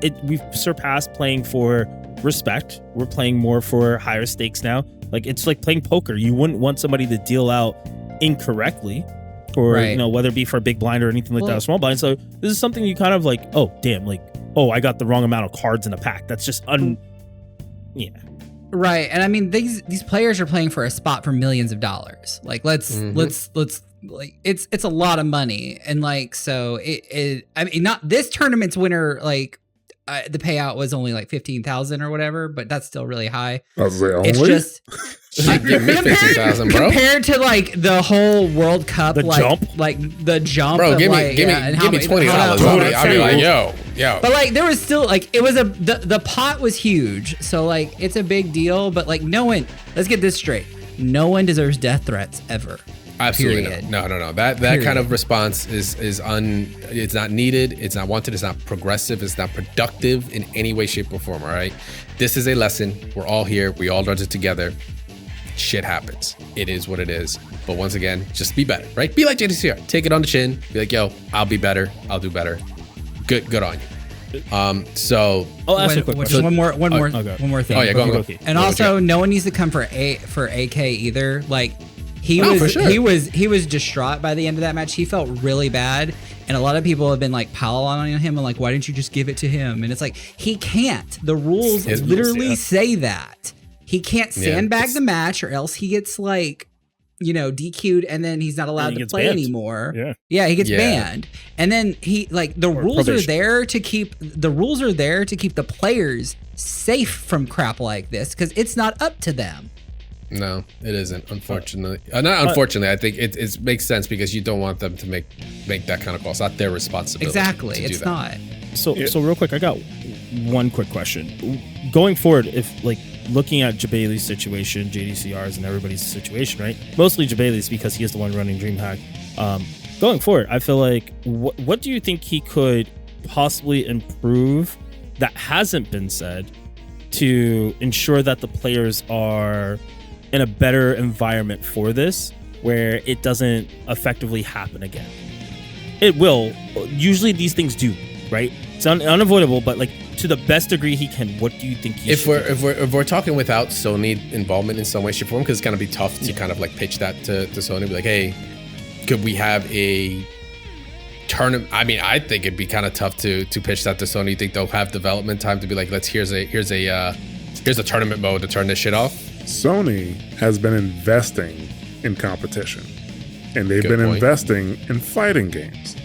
to. We've surpassed playing for respect. We're playing more for higher stakes now. Like it's like playing poker. You wouldn't want somebody to deal out incorrectly, or whether it be for a big blind or anything like that, a small blind. So this is something you kind of like. Oh damn! Like I got the wrong amount of cards in a pack. That's just Right, and I mean these players are playing for a spot for millions of dollars. Like let's like it's a lot of money, and like so it I mean not this tournament's winner like the payout was only like 15,000 or whatever, but that's still really high. It's just compared to like the whole World Cup, the jump. Bro, give me $20. I'll be like, yo. But like there was still like it was the pot was huge, so like it's a big deal. But like no one, let's get this straight, no one deserves death threats ever. Absolutely no. That kind of response is it's not needed, it's not wanted, it's not progressive, it's not productive in any way, shape, or form. All right, this is a lesson. We're all here. We all learned it together. Shit happens. It is what it is. But once again, just be better, right? Be like JDCR. Take it on the chin. Be like, yo, I'll be better. I'll do better. Good on you. So I'll ask you a quick question. One more thing. Oh yeah, go on. And also, no one needs to come for AK either. Like. He was distraught by the end of that match. He felt really bad, and a lot of people have been like piling on him and like, why didn't you just give it to him? And it's like he can't. The rules literally say that he can't sandbag the match, or else he gets like DQ'd, and then he's not allowed to play anymore. He gets banned, and then he like the rules are there to keep the players safe from crap like this because it's not up to them. No, it isn't, unfortunately. Not unfortunately, I think it makes sense because you don't want them to make that kind of call. It's not their responsibility. Exactly, it's not. So real quick, I got one quick question. Going forward, if like looking at Jabali's situation, JDCR's and everybody's situation, right? Mostly Jabali's because he is the one running DreamHack. Going forward, I feel like what do you think he could possibly improve that hasn't been said to ensure that the players are in a better environment for this, where it doesn't effectively happen again? It will. Usually these things do, right? It's unavoidable, but like to the best degree he can, what do you think he should do? If we're talking without Sony involvement in some way, shape, or form, because it's gonna be tough to kind of like pitch that to Sony, be like, hey, could we have a tournament. I mean, I think it'd be kind of tough to pitch that to Sony. You think they'll have development time to be like, here's a tournament mode to turn this shit off? Sony has been investing in competition, and they've been investing in fighting games.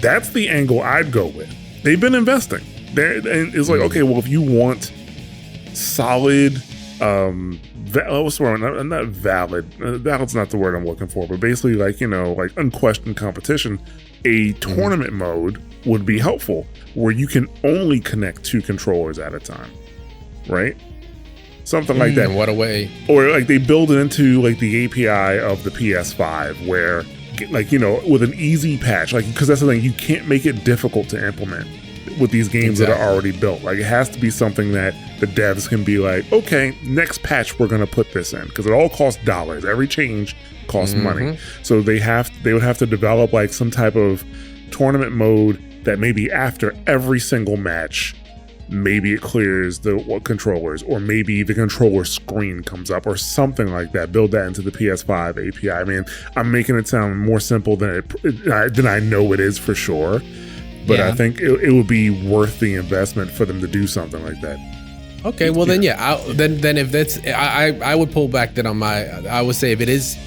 That's the angle I'd go with. They've been investing. And it's like, okay, well, if you want solid, what's the word? Not valid. Valid's not the word I'm looking for, but basically, like, you know, like unquestioned competition, a tournament mode would be helpful, where you can only connect 2 controllers at a time, right? Something like that. What a way. Or like they build it into like the API of the PS5, where, like, you know, with an easy patch, like, because that's the thing, you can't make it difficult to implement with these games that are already built. Like, it has to be something that the devs can be like, okay, next patch we're going to put this in, because it all costs dollars. Every change costs money. So they would have to develop like some type of tournament mode that maybe after every single match, maybe it clears the controllers, or maybe the controller screen comes up, or something like that. Build that into the PS5 API. I mean, I'm making it sound more simple than I know it is for sure, but I think it would be worth the investment for them to do something like that. Okay, well then, then if that's, I would pull back then on I would say if it is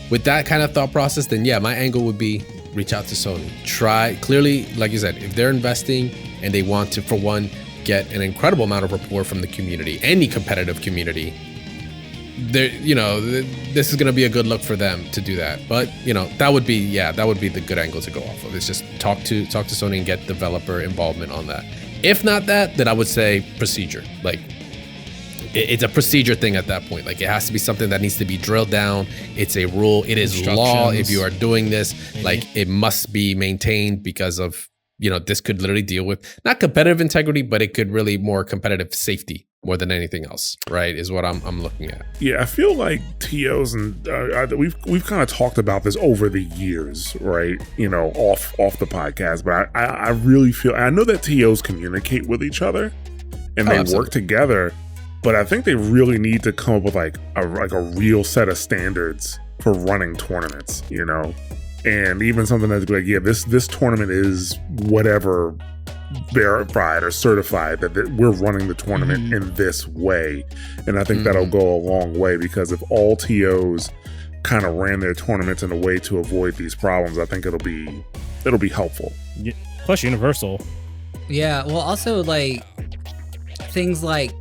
with that kind of thought process, then yeah, my angle would be reach out to Sony. Try, clearly, like you said, if they're investing and they want to, for one, get an incredible amount of rapport from the community, any competitive community, there, you know, this is going to be a good look for them to do that. But, you know, that would be the good angle to go off of. It's just talk to Sony and get developer involvement on that. If not that, then I would say procedure. Like, it's a procedure thing at that point. Like, it has to be something that needs to be drilled down. It's a rule. It is law. If you are doing this, like, it must be maintained because of, you know, this could literally deal with not competitive integrity, but it could really more competitive safety more than anything else, right? Is what I'm looking at. Yeah, I feel like TOs and we've kind of talked about this over the years, right? You know, off the podcast, but I really feel, I know that TOs communicate with each other and they work together, but I think they really need to come up with like a real set of standards for running tournaments, you know? And even something that's like, yeah, this tournament is whatever verified or certified that we're running the tournament in this way. And I think that'll go a long way, because if all TOs kind of ran their tournaments in a way to avoid these problems, I think it'll be helpful. Yeah. Plus universal. Yeah, well, also like things like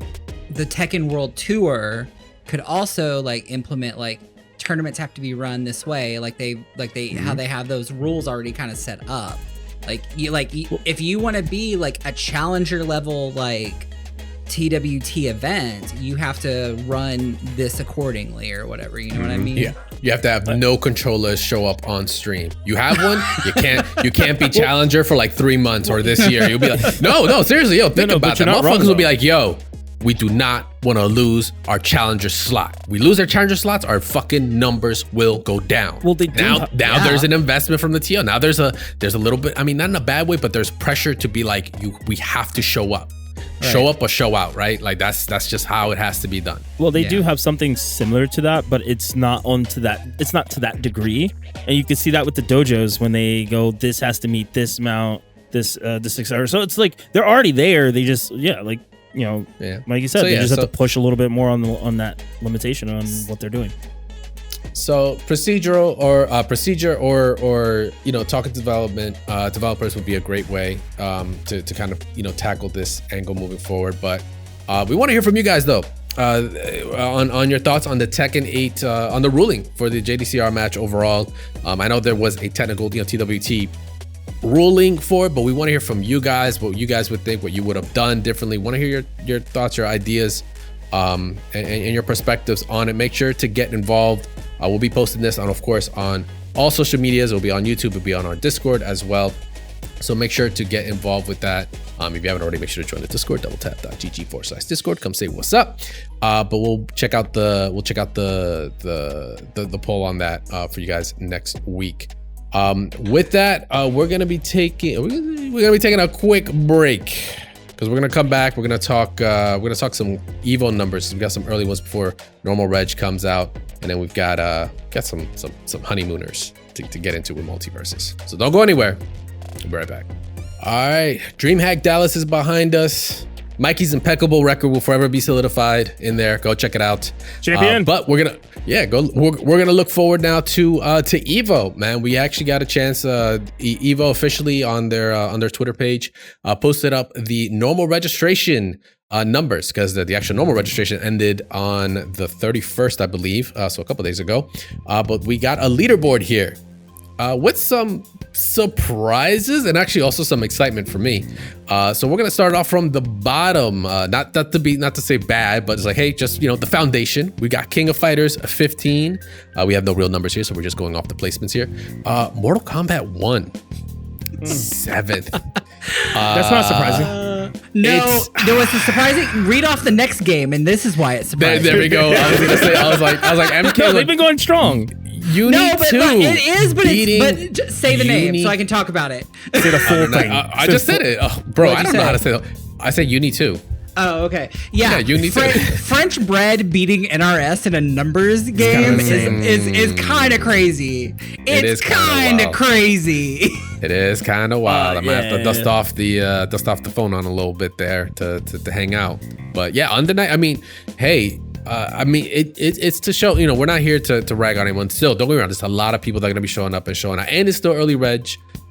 the Tekken World Tour could also like implement like tournaments have to be run this way, like they how they have those rules already kind of set up. If you want to be like a challenger level like TWT event, you have to run this accordingly or whatever, you know what I mean? Yeah. You have to have no controllers show up on stream. You have one, you can't be challenger for like 3 months or this year. You'll be like, no, seriously, yo, think about that. Motherfuckers will be like, yo, we do not want to lose our challenger slot. We lose our challenger slots, our fucking numbers will go down. Well, they now there's an investment from the TO. Now there's a little bit, I mean, not in a bad way, but there's pressure to be like, we have to show up. Right. Show up or show out, right? Like that's just how it has to be done. Well, they do have something similar to that, but it's not to that degree. And you can see that with the dojos when they go, this has to meet this amount, this etc. So it's like they're already there. They just like, you know, like you said, they just have to push a little bit more on that limitation on what they're doing. So procedure or you know, talking to developers would be a great way to kind of, you know, tackle this angle moving forward. But we want to hear from you guys though, on your thoughts on the Tekken 8 on the ruling for the JDCR match overall. I know there was a technical, you know, TWT ruling for it, but we want to hear from you guys, what you guys would think, what you would have done differently. Want to hear your thoughts, your ideas, and your perspectives on it. Make sure to get involved. We'll be posting this on, of course, on all social medias. It'll be on YouTube, it'll be on our Discord as well. So make sure to get involved with that. If you haven't already, make sure to join the Discord, doubletap.gg/Discord. Come say what's up. But we'll check out the poll on that for you guys next week. With that, we're gonna be taking a quick break, because we're gonna come back. We're gonna talk some Evo numbers. We've got some early ones before normal reg comes out, and then we've got some honeymooners to get into with Multiversus. So don't go anywhere. We'll be right back. All right, Dreamhack Dallas is behind us. Mikey's impeccable record will forever be solidified in there. Go check it out. Champion. But we're gonna we're gonna look forward now to Evo, man. We actually got a chance. Evo officially on their Twitter page posted up the normal registration numbers, because the actual normal registration ended on the 31st, I believe, so a couple days ago. But we got a leaderboard here with some surprises and actually also some excitement for me. So we're gonna start off from the bottom. Not to say bad, but it's like, hey, just the foundation. We got King of Fighters 15. We have no real numbers here, so we're just going off the placements here. Mortal Kombat 1. 7th. That's not surprising. No, there was a surprising. Read off the next game, and this is why it's surprising. There we go. I was gonna say, I was like, MK. No, they've been going strong. No, but it is. But just say the name so I can talk about it. Say the full thing. I just said it, bro. I don't know how to say it. I say Uni 2. Oh, okay. Yeah, Uni 2. French bread beating NRS in a numbers game is kind of crazy. It's kind of crazy. It is kind of wild. I'm gonna have to dust off the phone on a little bit there to hang out. But yeah, Under Night. I mean, hey. It's to show, we're not here to rag on anyone. Still, don't get me wrong, there's a lot of people that are going to be showing up and showing out. And it's still early reg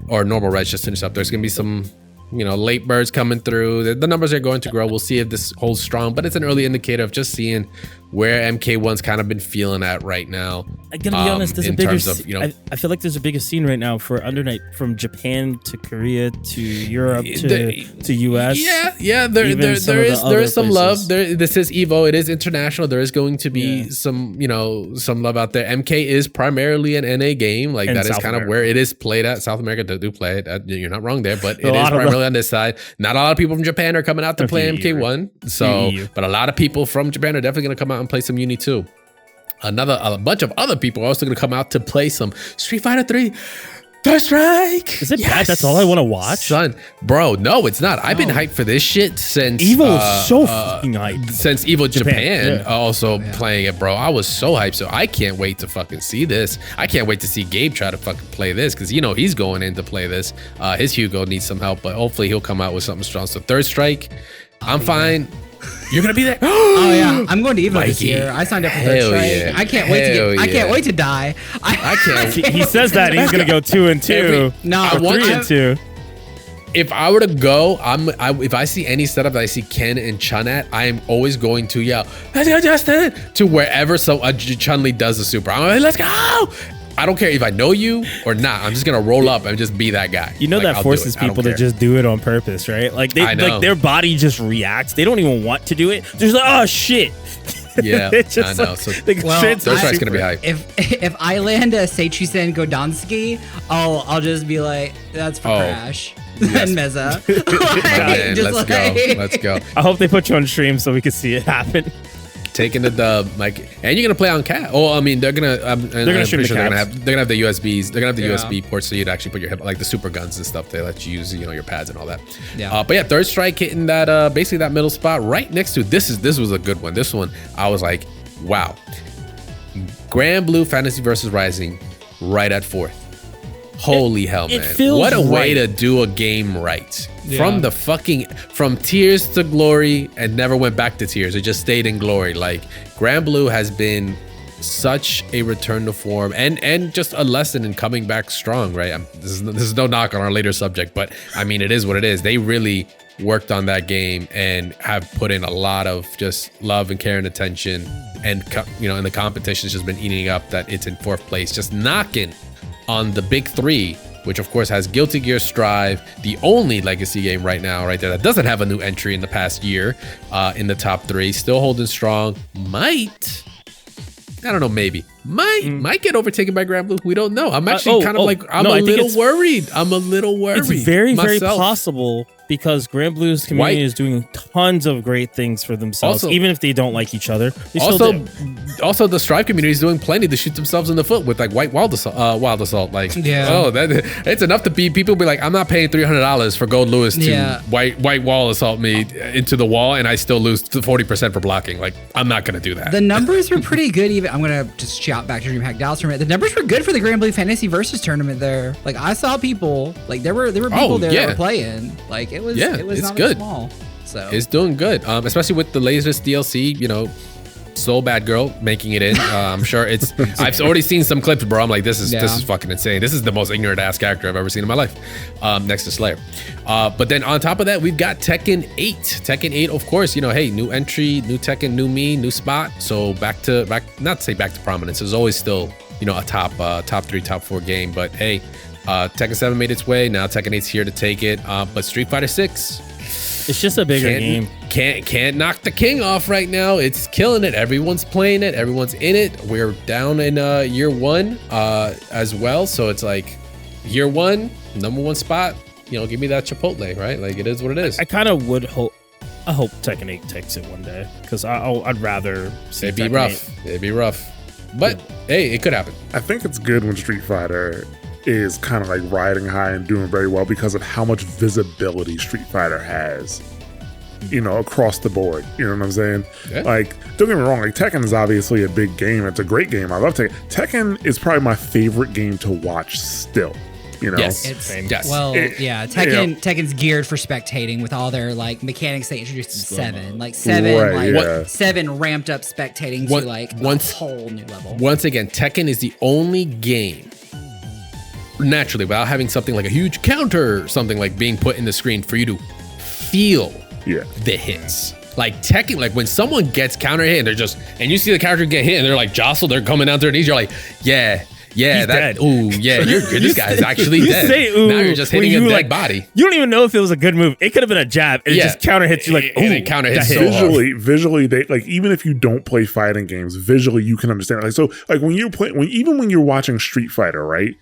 or normal reg just finished up. There's going to be some, late birds coming through. The numbers are going to grow. We'll see if this holds strong, but it's an early indicator of just seeing where MK1's kind of been feeling at right now. I gotta be honest, there's a bigger I feel like there's a bigger scene right now for Under Night, from Japan to Korea to Europe to US. Yeah, there is some love. This is Evo. It is international. There is going to be some love out there. MK is primarily an NA game. Like, that is kind of where it is played at. South America do play it. You're not wrong there, but it is primarily on this side. Not a lot of people from Japan are coming out to play MK1. So, but a lot of people from Japan are definitely going to come out and play some Uni 2. A bunch of other people are also going to come out to play some Street Fighter 3 Third Strike. Is it bad? That's all I want to watch? Son, bro, no, it's not. I've been hyped for this shit since Evo was so fucking hyped. Since Evo Japan playing it, bro. I was so hyped. So I can't wait to fucking see this. I can't wait to see Gabe try to fucking play this, because he's going in to play this. His Hugo needs some help, but hopefully he'll come out with something strong. So Third Strike, I'm fine. You're gonna be there? Oh yeah, I'm going to Evo this year. I signed up for Third Strike. Yeah. I can't wait to I can't wait to die. I can't. He says that and he's gonna go 2-2. No, 3-2. If I were to go, if I see any setup that I see Ken and Chun at, I am always going to yell, "Let's go, Justin!" to wherever Chun-Li does the super. I'm like, let's go! I don't care if I know you or not. I'm just gonna roll up and just be that guy. That forces people to just do it on purpose, right? Like their body just reacts. They don't even want to do it. They're just like, oh shit. Yeah, I know. So Third Strike's gonna be hype. If I land a Seichisen Godansky, I'll just be like, that's for Crash. Yes. And Meza. Let's go. I hope they put you on stream so we can see it happen. Taking the dub, Mike, and you're gonna play on cat. Oh, I mean, they're gonna stream the they're gonna have the USBs. They're gonna have the USB ports, so you'd actually put your like the super guns and stuff. They let you use your pads and all that. Yeah. But yeah, Third Strike hitting that basically that middle spot right next to this was a good one. This one I was like, wow. Grand Blue Fantasy versus Rising, right at 4th. Holy hell, man! What a way to do a game right. Yeah. From tears to glory, and never went back to tears. It just stayed in glory. Like, Grand Blue has been such a return to form, and just a lesson in coming back strong, right? This is no knock on our later subject, but I mean, it is what it is. They really worked on that game and have put in a lot of just love and care and attention, and and the competition's just been eating up that it's in 4th place, just knocking on the big 3, which of course has Guilty Gear Strive, the only legacy game right now, right there, that doesn't have a new entry in the past year, in the top 3, still holding strong. Might get overtaken by Grand Blue. We don't know. I'm actually I'm a little worried. It's very, very possible, because Grand Blue's community is doing tons of great things for themselves, even if they don't like each other. They also, the Strive community is doing plenty to shoot themselves in the foot with like Wild Assault. Like, it's enough to be people be like, I'm not paying $300 for Gold Lewis to white wall assault me into the wall, and I still lose 40% for blocking. Like, I'm not gonna do that. The numbers were pretty good. Even I'm gonna just shout back to Dreamhack Dallas for a minute. The numbers were good for the Grand Blue Fantasy Versus tournament there. Like, I saw people, like there were people there that were playing. Like, it was not good. Small. So it's doing good, especially with the latest DLC. You know, Soul Bad Girl making it in. I'm sure it's. I've already seen some clips, bro. I'm like, this is fucking insane. This is the most ignorant ass character I've ever seen in my life, next to Slayer. But then on top of that, we've got Tekken 8. Tekken 8, of course. You know, hey, new entry, new Tekken, new me, new spot. So not to say back to prominence. There's always still, you know, a top 3, top 4 game. But hey, Tekken 7 made its way. Now Tekken 8's here to take it. But Street Fighter 6. It's just a bigger game. Can't knock the king off right now. It's killing it. Everyone's playing it. Everyone's in it. We're down in year 1 as well. So it's like year 1, number 1 spot. You know, give me that Chipotle, right? Like, it is what it is. I kind of would hope. I hope Tekken 8 takes it one day, because I'd rather see It'd be rough. It'd be rough. But hey, it could happen. I think it's good when Street Fighter is kind of like riding high and doing very well because of how much visibility Street Fighter has, you know, across the board. You know what I'm saying? Yeah. Like, don't get me wrong, like Tekken is obviously a big game. It's a great game. I love Tekken. Tekken is probably my favorite game to watch still. You know? Tekken's geared for spectating with all their like mechanics they introduced in 7. Like 7, 7 ramped up spectating to like a whole new level. Once again, Tekken is the only game, naturally, without having something like a huge counter or something like being put in the screen for you to feel the hits. Like Tekken, like when someone gets counter hit and they're just, and you see the character get hit and they're like jostled, they're coming down to their knees, you're like, he's dead. Ooh, yeah, this guy's actually dead. Say, ooh, now you're just hitting a dead body. You don't even know if it was a good move. It could have been a jab, and it just counter hits you like, ooh, and it counter hits so visually, they like, even if you don't play fighting games, visually you can understand. Like, so like when you're watching Street Fighter, right?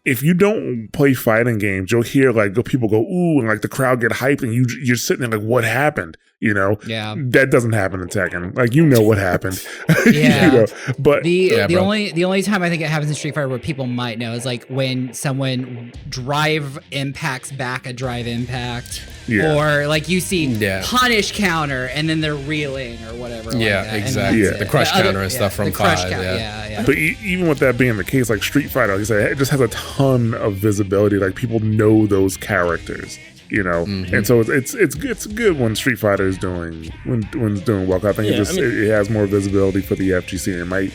If you don't play fighting games, you'll hear like people go, ooh, and like the crowd get hyped, and you're sitting there like, what happened? You know? Yeah. That doesn't happen in Tekken. Like, you know what happened. Yeah. You know? But the only time I think it happens in Street Fighter where people might know is like when someone drive impacts back a drive impact. Yeah. Or like you see punish counter and then they're reeling or whatever. Yeah, like that. exactly. The crush counter and stuff from 5. But even with that being the case, like Street Fighter, like I said, it just has a ton of visibility. Like, people know those characters, you know, and so it's good when Street Fighter is doing well. I think it has more visibility for the FGC. And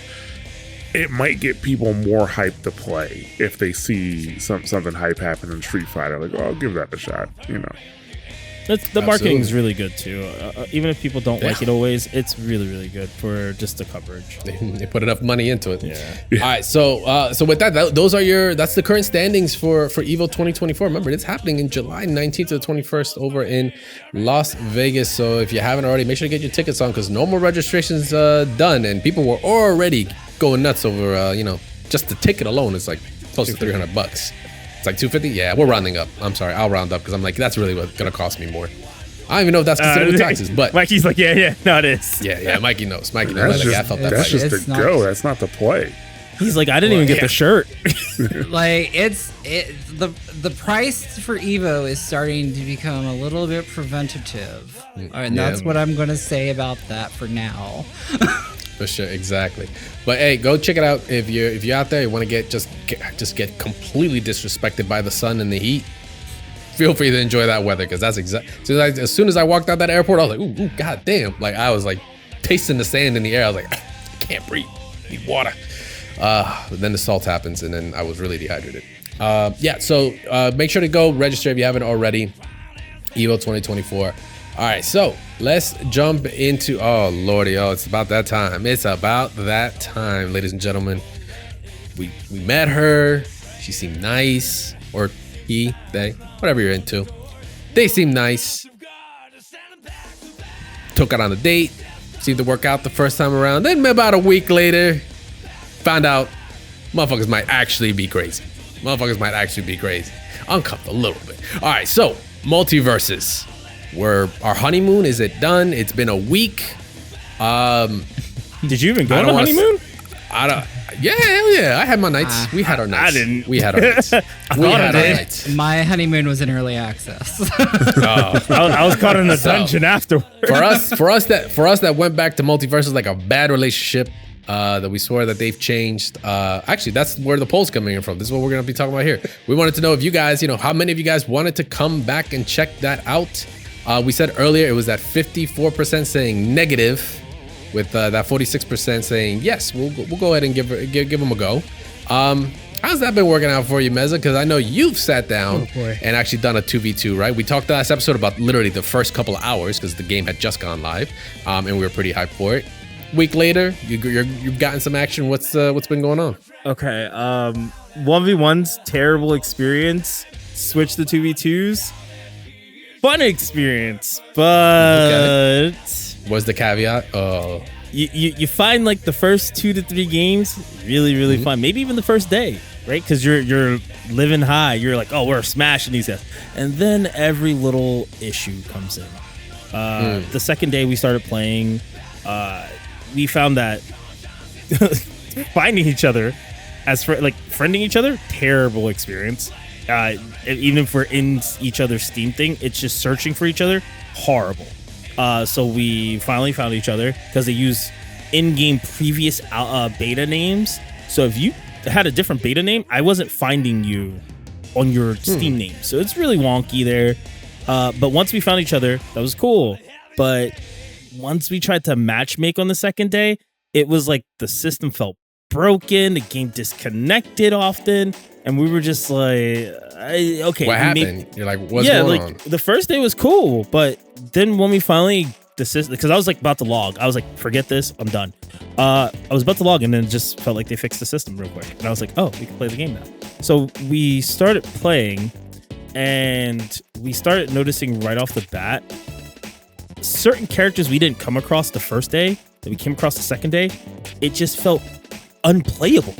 it might get people more hyped to play if they see something hype happen in Street Fighter. Like, oh, I'll give that a shot, you know. The marketing is really good too. Even if people don't like it always, it's really, really good for just the coverage. They put enough money into it. Yeah. All right. So with that, that's the current standings for Evo 2024. Remember, it's happening in July 19th to the 21st over in Las Vegas. So if you haven't already, make sure to get your tickets on, because no more registrations done, and people were already going nuts over just the ticket alone is like close to $300. It's like $250. Yeah, we're rounding up. I'm sorry, I'll round up because I'm like, that's really what's gonna cost me more. I don't even know if that's considered with taxes, but Mikey's like, no, it is. Yeah, Mikey knows. Mikey knows. That's just the go. That's not the play. He's like, I didn't even get the shirt. Like, the price for Evo is starting to become a little bit preventative, and that's what I'm gonna say about that for now. For sure, exactly. But hey, go check it out if you're out there. You want to get completely disrespected by the sun and the heat. Feel free to enjoy that weather, because that's as soon as I walked out that airport, I was like, ooh, god damn! Like, I was like tasting the sand in the air. I was like, I can't breathe. I need water. But then the salt happens, and then I was really dehydrated. So make sure to go register if you haven't already. Evo 2024. All right, so let's jump into, oh lordy, it's about that time. It's about that time, ladies and gentlemen. We met her. She seemed nice, or he, they, whatever you're into. They seemed nice. Took out on a date. Seemed to work out the first time around. Then about a week later, found out motherfuckers might actually be crazy. Uncomfortable a little bit. All right, so Multiversus. Our honeymoon, is it done? It's been a week. Did you even go on a honeymoon? Yeah, hell yeah. I had my nights. We had our nights. I didn't. We had our nights. We had our nights. My honeymoon was in early access. I was caught in a dungeon after. For us that went back to Multiversus like a bad relationship, that we swore that they've changed. Actually, that's where the poll's coming in from. This is what we're gonna be talking about here. We wanted to know if you guys, how many of you guys wanted to come back and check that out. We said earlier it was that 54% saying negative, with that 46% saying yes. We'll go ahead and give them a go. How's that been working out for you, Meza? Because I know you've sat down and actually done a 2v2, right? We talked last episode about literally the first couple of hours because the game had just gone live, and we were pretty hyped for it. Week later, you've gotten some action. What's been going on? Okay, 1v1's terrible experience. Switch the 2v2s. Fun experience, but what's the caveat? You find like the first 2 to 3 games really fun. Maybe even the first day, right? Because you're living high. You're like, oh, we're smashing these guys, and then every little issue comes in. The second day we started playing, we found that finding each other as friending each other, terrible experience. Even if we're in each other's Steam thing, it's just searching for each other, horrible. So we finally found each other because they use in-game previous beta names. So if you had a different beta name, I wasn't finding you on your Steam name. So it's really wonky there. But once we found each other, that was cool. But once we tried to matchmake on the second day, it was like the system felt broken, the game disconnected often, and we were just like, okay. What happened? You're like, what's going on? The first day was cool, but then when we finally because I was like about to log, I was like, forget this, I'm done. I was about to log, and then it just felt like they fixed the system real quick, and I was like, oh, we can play the game now. So we started playing, and we started noticing right off the bat certain characters we didn't come across the first day that we came across the second day. It just felt unplayable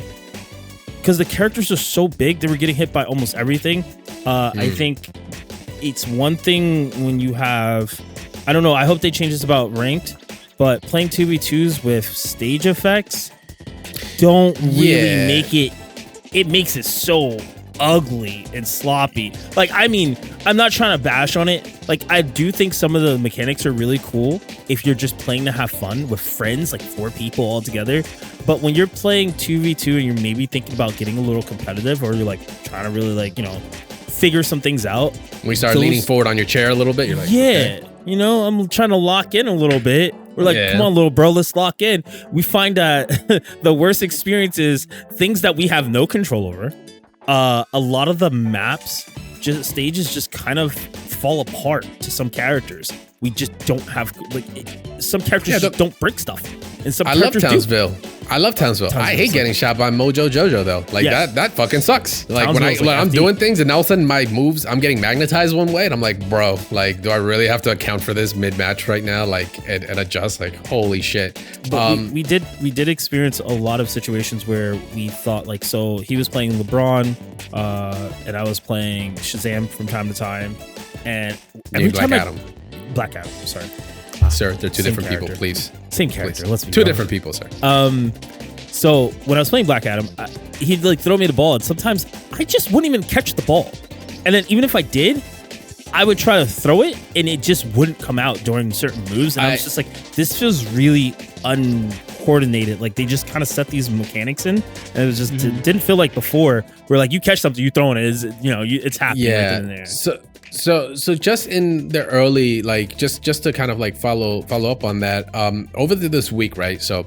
because the characters are so big. They were getting hit by almost everything. I think it's one thing when you have, I don't know, I hope they change this about ranked, but playing 2v2s with stage effects don't really make it makes it so ugly and sloppy. Like, I mean, I'm not trying to bash on it. Like, I do think some of the mechanics are really cool if you're just playing to have fun with friends, like 4 people all together. But when you're playing 2v2 and you're maybe thinking about getting a little competitive, or you're like trying to really figure some things out. When you start leaning forward on your chair a little bit, you're like, okay. I'm trying to lock in a little bit. We're like, come on, little bro, let's lock in. We find that the worst experience is things that we have no control over. A lot of the stages just kind of fall apart to some characters. We just don't have some characters just don't break stuff, and some characters do. I love Townsville. I hate getting shot by Mojo Jojo though. Like that fucking sucks. Like when I'm doing things and all of a sudden my moves, I'm getting magnetized one way, and I'm like, bro, like, do I really have to account for this mid-match right now? Like, and adjust? Like, holy shit. But we did experience a lot of situations where we thought, like, so he was playing LeBron, and I was playing Shazam from time to time, and every time Black Adam, sorry. Sir, they're two different people, please. Same character. Let's be two different people, sir. So when I was playing Black Adam, he'd like throw me the ball, and sometimes I just wouldn't even catch the ball. And then even if I did, I would try to throw it, and it just wouldn't come out during certain moves. And I was just like, this feels really uncoordinated. Like, they just kind of set these mechanics in, and it was just it didn't feel like before, where like you catch something, you throw it, it's happening right then and there. So just in the early, like, just to kind of like follow up on that, over this week, right? So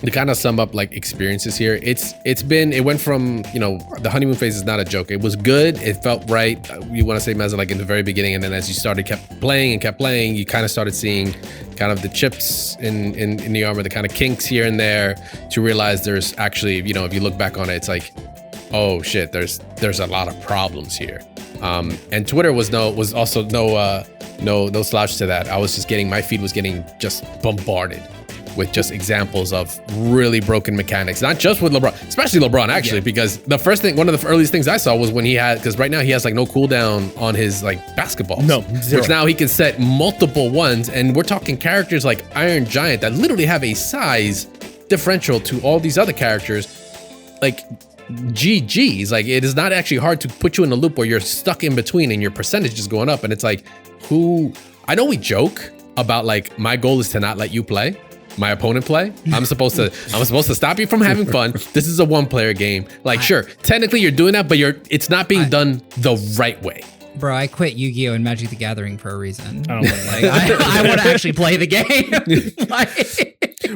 to kind of sum up like experiences here, it went from, the honeymoon phase is not a joke. It was good. It felt right. You want to say, Meza, like in the very beginning, and then as you kept playing, you kind of started seeing kind of the chips in the armor, the kind of kinks here and there, to realize there's actually, if you look back on it, it's like, oh shit, there's a lot of problems here. And Twitter was also no slouch to that. My feed was getting just bombarded with just examples of really broken mechanics, not just with LeBron, especially LeBron actually, because the first thing, one of the earliest things I saw was when he had, because right now he has like no cooldown on his like basketballs. No, zero. Which now he can set multiple ones, and we're talking characters like Iron Giant that literally have a size differential to all these other characters. Like GG's, like it is not actually hard to put you in a loop where you're stuck in between and your percentage is going up, and it's like, I know we joke about like my goal is to not let you play, my opponent play. I'm supposed to stop you from having fun. This is a one-player game. Like, sure, technically you're doing that, but it's not being done the right way. Bro, I quit Yu-Gi-Oh! And Magic the Gathering for a reason. I don't like I want to actually play the game.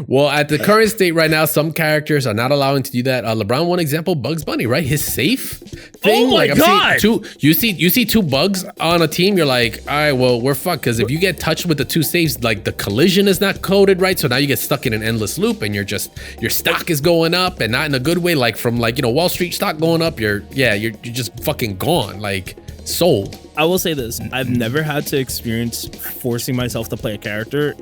Well, at the current state right now, some characters are not allowing to do that. LeBron, one example, Bugs Bunny, right? His safe thing. Oh my God. You see two bugs on a team, you're like, all right, well, we're fucked. Because if you get touched with the two safes, like the collision is not coded right. So now you get stuck in an endless loop, and your stock is going up, and not in a good way, like from like, Wall Street stock going up. You're just fucking gone. Like, sold. I will say this. I've never had to experience forcing myself to play a character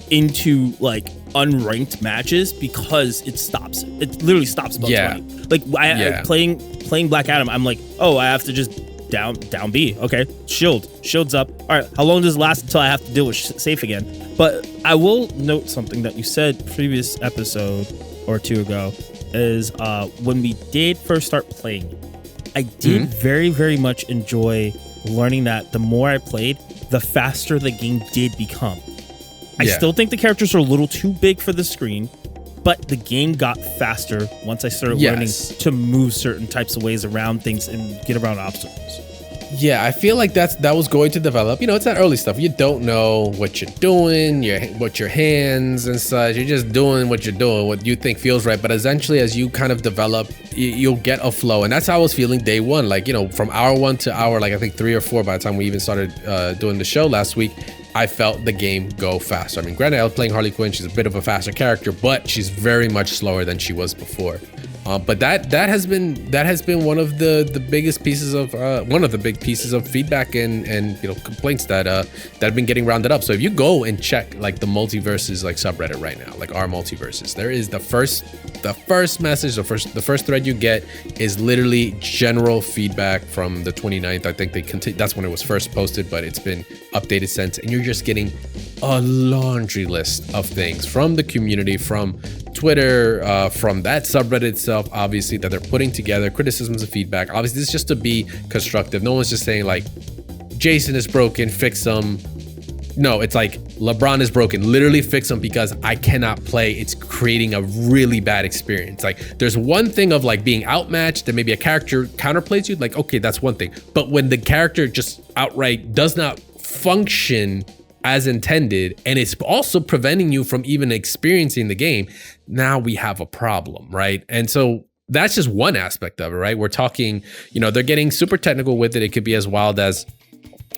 into like unranked matches because it stops. It literally stops Bugs Bunny. Like playing Black Adam, I'm like, oh, I have to just down B. Okay, shield's up. All right, how long does it last until I have to deal with safe again? But I will note something that you said previous episode or two ago is when we did first start playing, I did very, very much enjoy learning that the more I played, the faster the game did become. I still think the characters are a little too big for the screen, but the game got faster once I started learning to move certain types of ways around things and get around obstacles. Yeah, I feel like that was going to develop. It's that early stuff. You don't know what you're doing, what your hands and such. You're just doing what you're doing, what you think feels right. But essentially, as you kind of develop, you'll get a flow. And that's how I was feeling day one. Like, from hour 1 to hour, like I think 3 or 4 by the time we even started doing the show last week, I felt the game go faster. I mean, granted, I was playing Harley Quinn. She's a bit of a faster character, but she's very much slower than she was before. But that has been one of the biggest pieces of one of the big pieces of feedback and complaints that have been getting rounded up. So if you go and check like the Multiversus like subreddit right now, like our Multiversus, there is the first message, the first thread you get is literally general feedback from the 29th. I think that's when it was first posted, but it's been updated since, and you're just getting a laundry list of things from the community, from Twitter, from that subreddit itself, obviously, that they're putting together criticisms and feedback. Obviously, this is just to be constructive. No one's just saying like, Jason is broken, fix him. No, it's like, LeBron is broken, literally fix him because I cannot play. It's creating a really bad experience. Like, there's one thing of like being outmatched and maybe a character counterplays you, like, okay, that's one thing. But when the character just outright does not function as intended, and it's also preventing you from even experiencing the game, now we have a problem, right? And so that's just one aspect of it, right? We're talking, they're getting super technical with it. It could be as wild as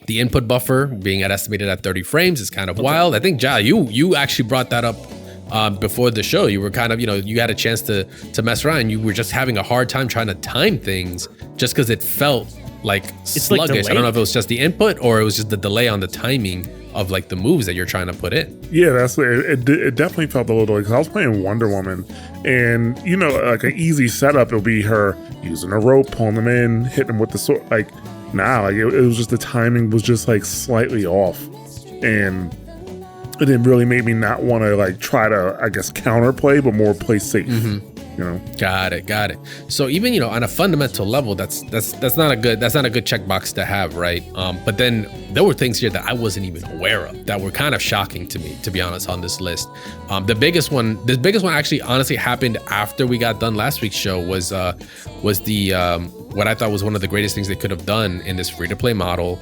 the input buffer being estimated at 30 frames is kind of wild. I think, Ja, you actually brought that up before the show. You were kind of, you had a chance to mess around. You were just having a hard time trying to time things just because it felt like sluggish. I don't know if it was just the input or it was just the delay on the timing of like the moves that you're trying to put in. Yeah, it definitely felt a little, because I was playing Wonder Woman, and like an easy setup, it'll be her using a rope, pulling them in, hitting them with the sword. Like, it was just the timing was just like slightly off, and it really made me not want to like try to, I guess, counterplay, but more play safe. Got it. So even on a fundamental level, that's not a good checkbox to have, right? But then there were things here that I wasn't even aware of that were kind of shocking to me, to be honest, on this list. The biggest one actually honestly happened after we got done last week's show was the what I thought was one of the greatest things they could have done in this free-to-play model.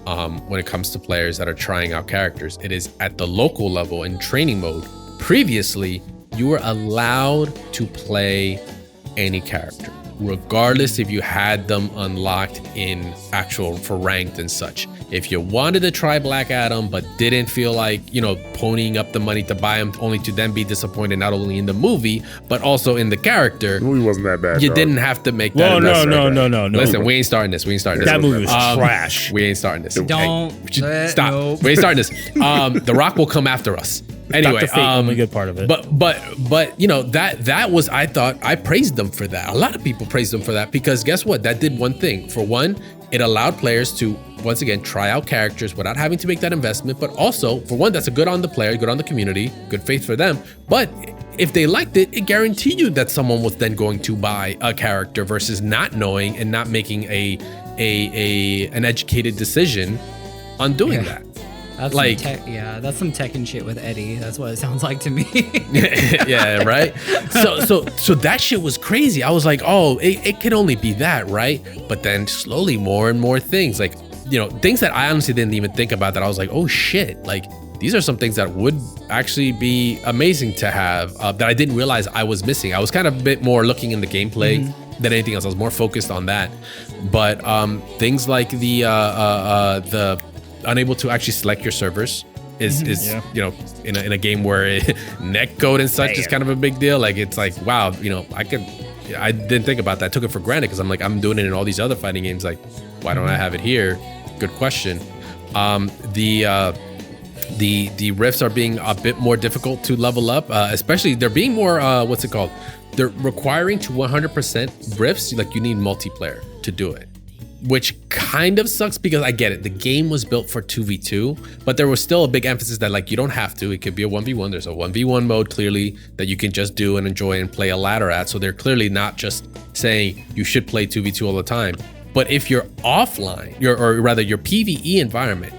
When it comes to players that are trying out characters, it is at the local level in training mode. Previously, you were allowed to play any character, regardless if you had them unlocked in actual for ranked and such. If you wanted to try Black Adam but didn't feel like, ponying up the money to buy him, only to then be disappointed not only in the movie but also in the character. The movie wasn't that bad. You didn't have to make that. No. Listen, we ain't starting this. That movie was trash. We ain't starting this. Don't stop. We ain't starting this. The Rock will come after us. Anyway, Dr. Fate, only good part of it. But you know, that was, I thought I praised them for that. A lot of people praised them for that because guess what? That did one thing. For one, it allowed players to once again try out characters without having to make that investment. But also, for one, that's a good on the player, good on the community, good faith for them. But if they liked it, it guaranteed you that someone was then going to buy a character versus not knowing and not making an educated decision on doing that. That's like, that's some Tekken shit with Eddie. That's what it sounds like to me. Yeah, right. So that shit was crazy. I was like, oh, it could only be that, right? But then slowly more and more things, like, you know, things that I honestly didn't even think about that I was like, oh shit, like these are some things that would actually be amazing to have that I didn't realize I was missing. I was kind of a bit more looking in the gameplay than anything else. I was more focused on that. But things like the unable to actually select your servers is you know, in a game where netcode and such is kind of a big deal. Like it's like, wow, you know, I didn't think about that. I took it for granted because I'm like, I'm doing it in all these other fighting games. Like, why don't I have it here? Good question. The rifts are being a bit more difficult to level up, especially they're being more what's it called? They're requiring to 100% rifts. Like you need multiplayer to do it, which kind of sucks because I get it. The game was built for 2v2, but there was still a big emphasis that like you don't have to. It could be a 1v1. There's a 1v1 mode clearly that you can just do and enjoy and play a ladder at. So they're clearly not just saying you should play 2v2 all the time. But if you're offline, or rather your PvE environment,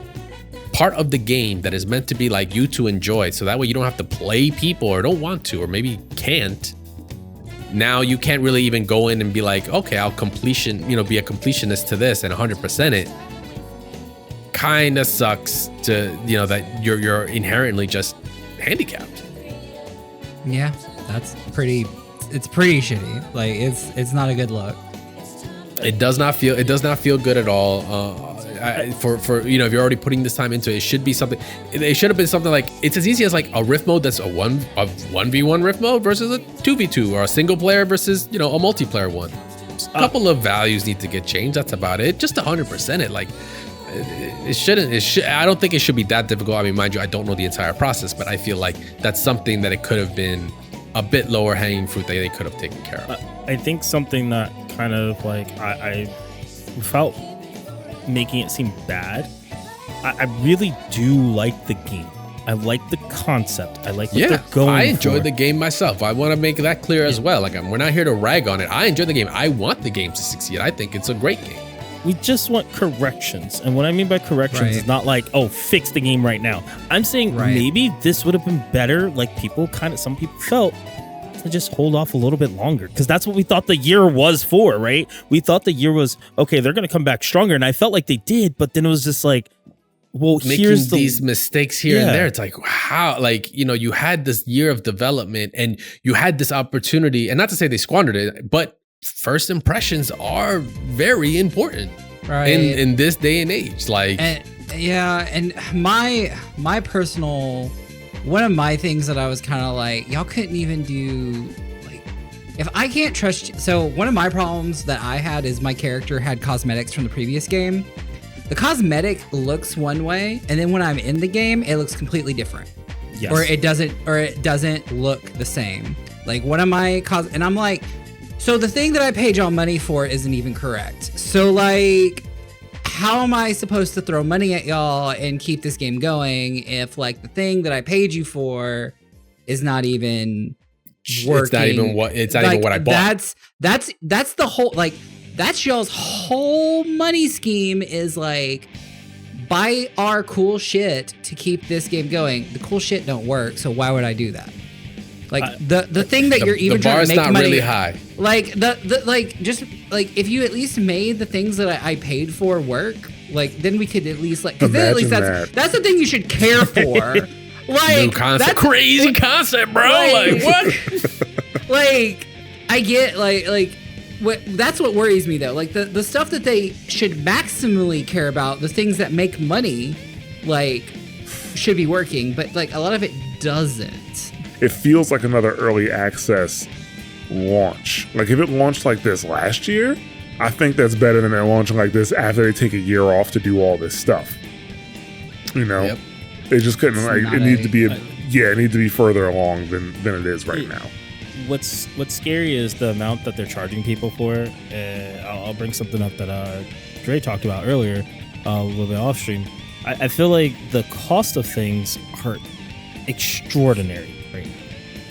part of the game that is meant to be like you to enjoy, so that way you don't have to play people or don't want to, or maybe can't. Now you can't really even go in and be like, okay, I'll be a completionist to this and 100% it. Kind of sucks to, you know, that you're inherently just handicapped. Yeah, it's pretty shitty. Like it's not a good look. It does not feel good at all. For you know, if you're already putting this time into it, it should be something. It should have been something like, it's as easy as like a rift mode that's a 1v1 rift mode versus a 2v2, or a single player versus, you know, a multiplayer one. Just a couple of values need to get changed. That's about it. Just 100% it. Like it shouldn't. I don't think it should be that difficult. I mean, mind you, I don't know the entire process, but I feel like that's something that it could have been a bit lower hanging fruit that they could have taken care of. I think something that kind of like I felt making it seem bad. I really do like the game. I like the concept. I like what they're going for. I enjoyed the game myself. I want to make that clear as well. Like, we're not here to rag on it. I enjoy the game. I want the game to succeed. I think it's a great game. We just want corrections. And what I mean by corrections is not like, oh, fix the game right now. I'm saying maybe this would have been better. Like some people felt to just hold off a little bit longer, because that's what we thought the year was for, right? We thought the year was, okay, they're going to come back stronger. And I felt like they did, but then it was just like, well, making these mistakes here and there. It's like, how, like, you know, you had this year of development and you had this opportunity, and not to say they squandered it, but first impressions are very important in this day and age. Like, and my personal, one of my things that I was kind of like, y'all couldn't even do, like, if I can't trust you. So one of my problems that I had is my character had cosmetics from the previous game. The cosmetic looks one way, and then when I'm in the game, it looks completely different. Yes. Or it doesn't look the same. Like, one of my and I'm like, so the thing that I paid y'all money for isn't even correct. So, like, how am I supposed to throw money at y'all and keep this game going if, like, the thing that I paid you for is not even working? It's not even what I bought. That's the whole, like, that's y'all's whole money scheme, is like, buy our cool shit to keep this game going. The cool shit don't work, so why would I do that? Like, the thing that you're even trying to make money, really high. Like just like, if you at least made the things that I paid for work, like, then we could at least, like, cause then at least that's the thing you should care for. Like, new concept, crazy concept, bro. Like what? Like, I get like. That's what worries me, though. Like, the stuff that they should maximally care about, the things that make money, like, should be working, but, like, a lot of it doesn't. It feels like another early access launch. Like, if it launched like this last year, I think that's better than it launching like this after they take a year off to do all this stuff. You know? Yep. They just couldn't, like, it needed to be it needs to be further along than it is right now. What's scary is the amount that they're charging people for. I'll bring something up that Dre talked about earlier, a little bit off stream. I feel like the cost of things are extraordinary right now.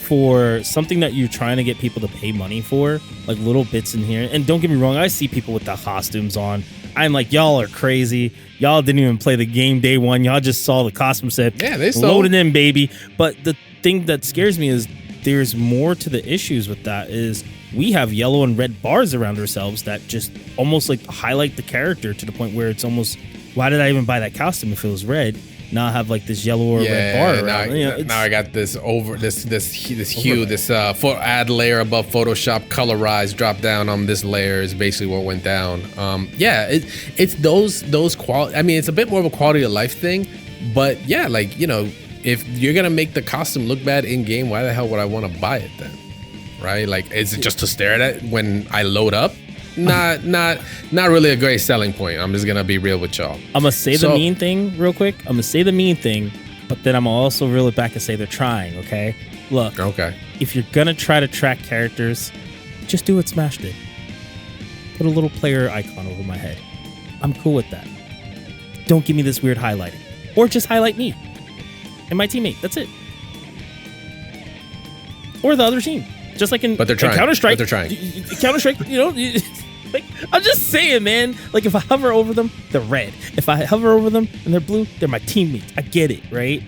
For something that you're trying to get people to pay money for, like little bits in here. And don't get me wrong, I see people with the costumes on. I'm like, y'all are crazy. Y'all didn't even play the game day one. Y'all just saw the costume set. Yeah, they loaded in, baby. But the thing that scares me is there's more to the issues with that is we have yellow and red bars around ourselves that just almost like highlight the character to the point where it's almost, why did I even buy that costume if it was red? Now I have like this yellow or red bar around. Now I got this hue, this add layer above Photoshop, colorize, drop down on this layer is basically what went down. It's those quality. I mean, it's a bit more of a quality of life thing, but yeah, like, you know, if you're gonna make the costume look bad in game, why the hell would I want to buy it then? Right? Like, is it just to stare at it when I load up? Not really a great selling point. I'm just gonna be real with y'all. I'm gonna say the mean thing real quick. I'm gonna say the mean thing, but then I'm gonna also reel it back and say they're trying. Okay, look. Okay. If you're gonna try to track characters, just do what Smash did. Put a little player icon over my head. I'm cool with that. Don't give me this weird highlighting, or just highlight me and my teammate. That's it. Or the other team. Just like in Counter-Strike. But they're trying. Counter-Strike, you know, like, I'm just saying, man. Like, if I hover over them, they're red. If I hover over them and they're blue, they're my teammates. I get it, right?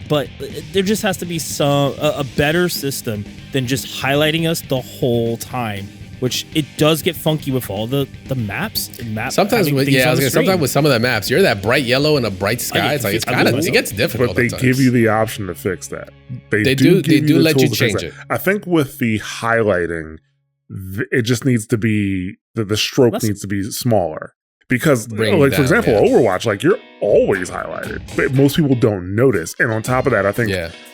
But there just has to be a better system than just highlighting us the whole time, which it does get funky with all the maps. Sometimes, sometimes with some of the maps, you're that bright yellow and a bright sky. It's like it gets difficult. But they give you the option to fix that. They do let you change it. I think with the highlighting, it just needs to be the stroke needs to be smaller. Because, like, for example, Overwatch, like, you're always highlighted, but most people don't notice. And on top of that, I think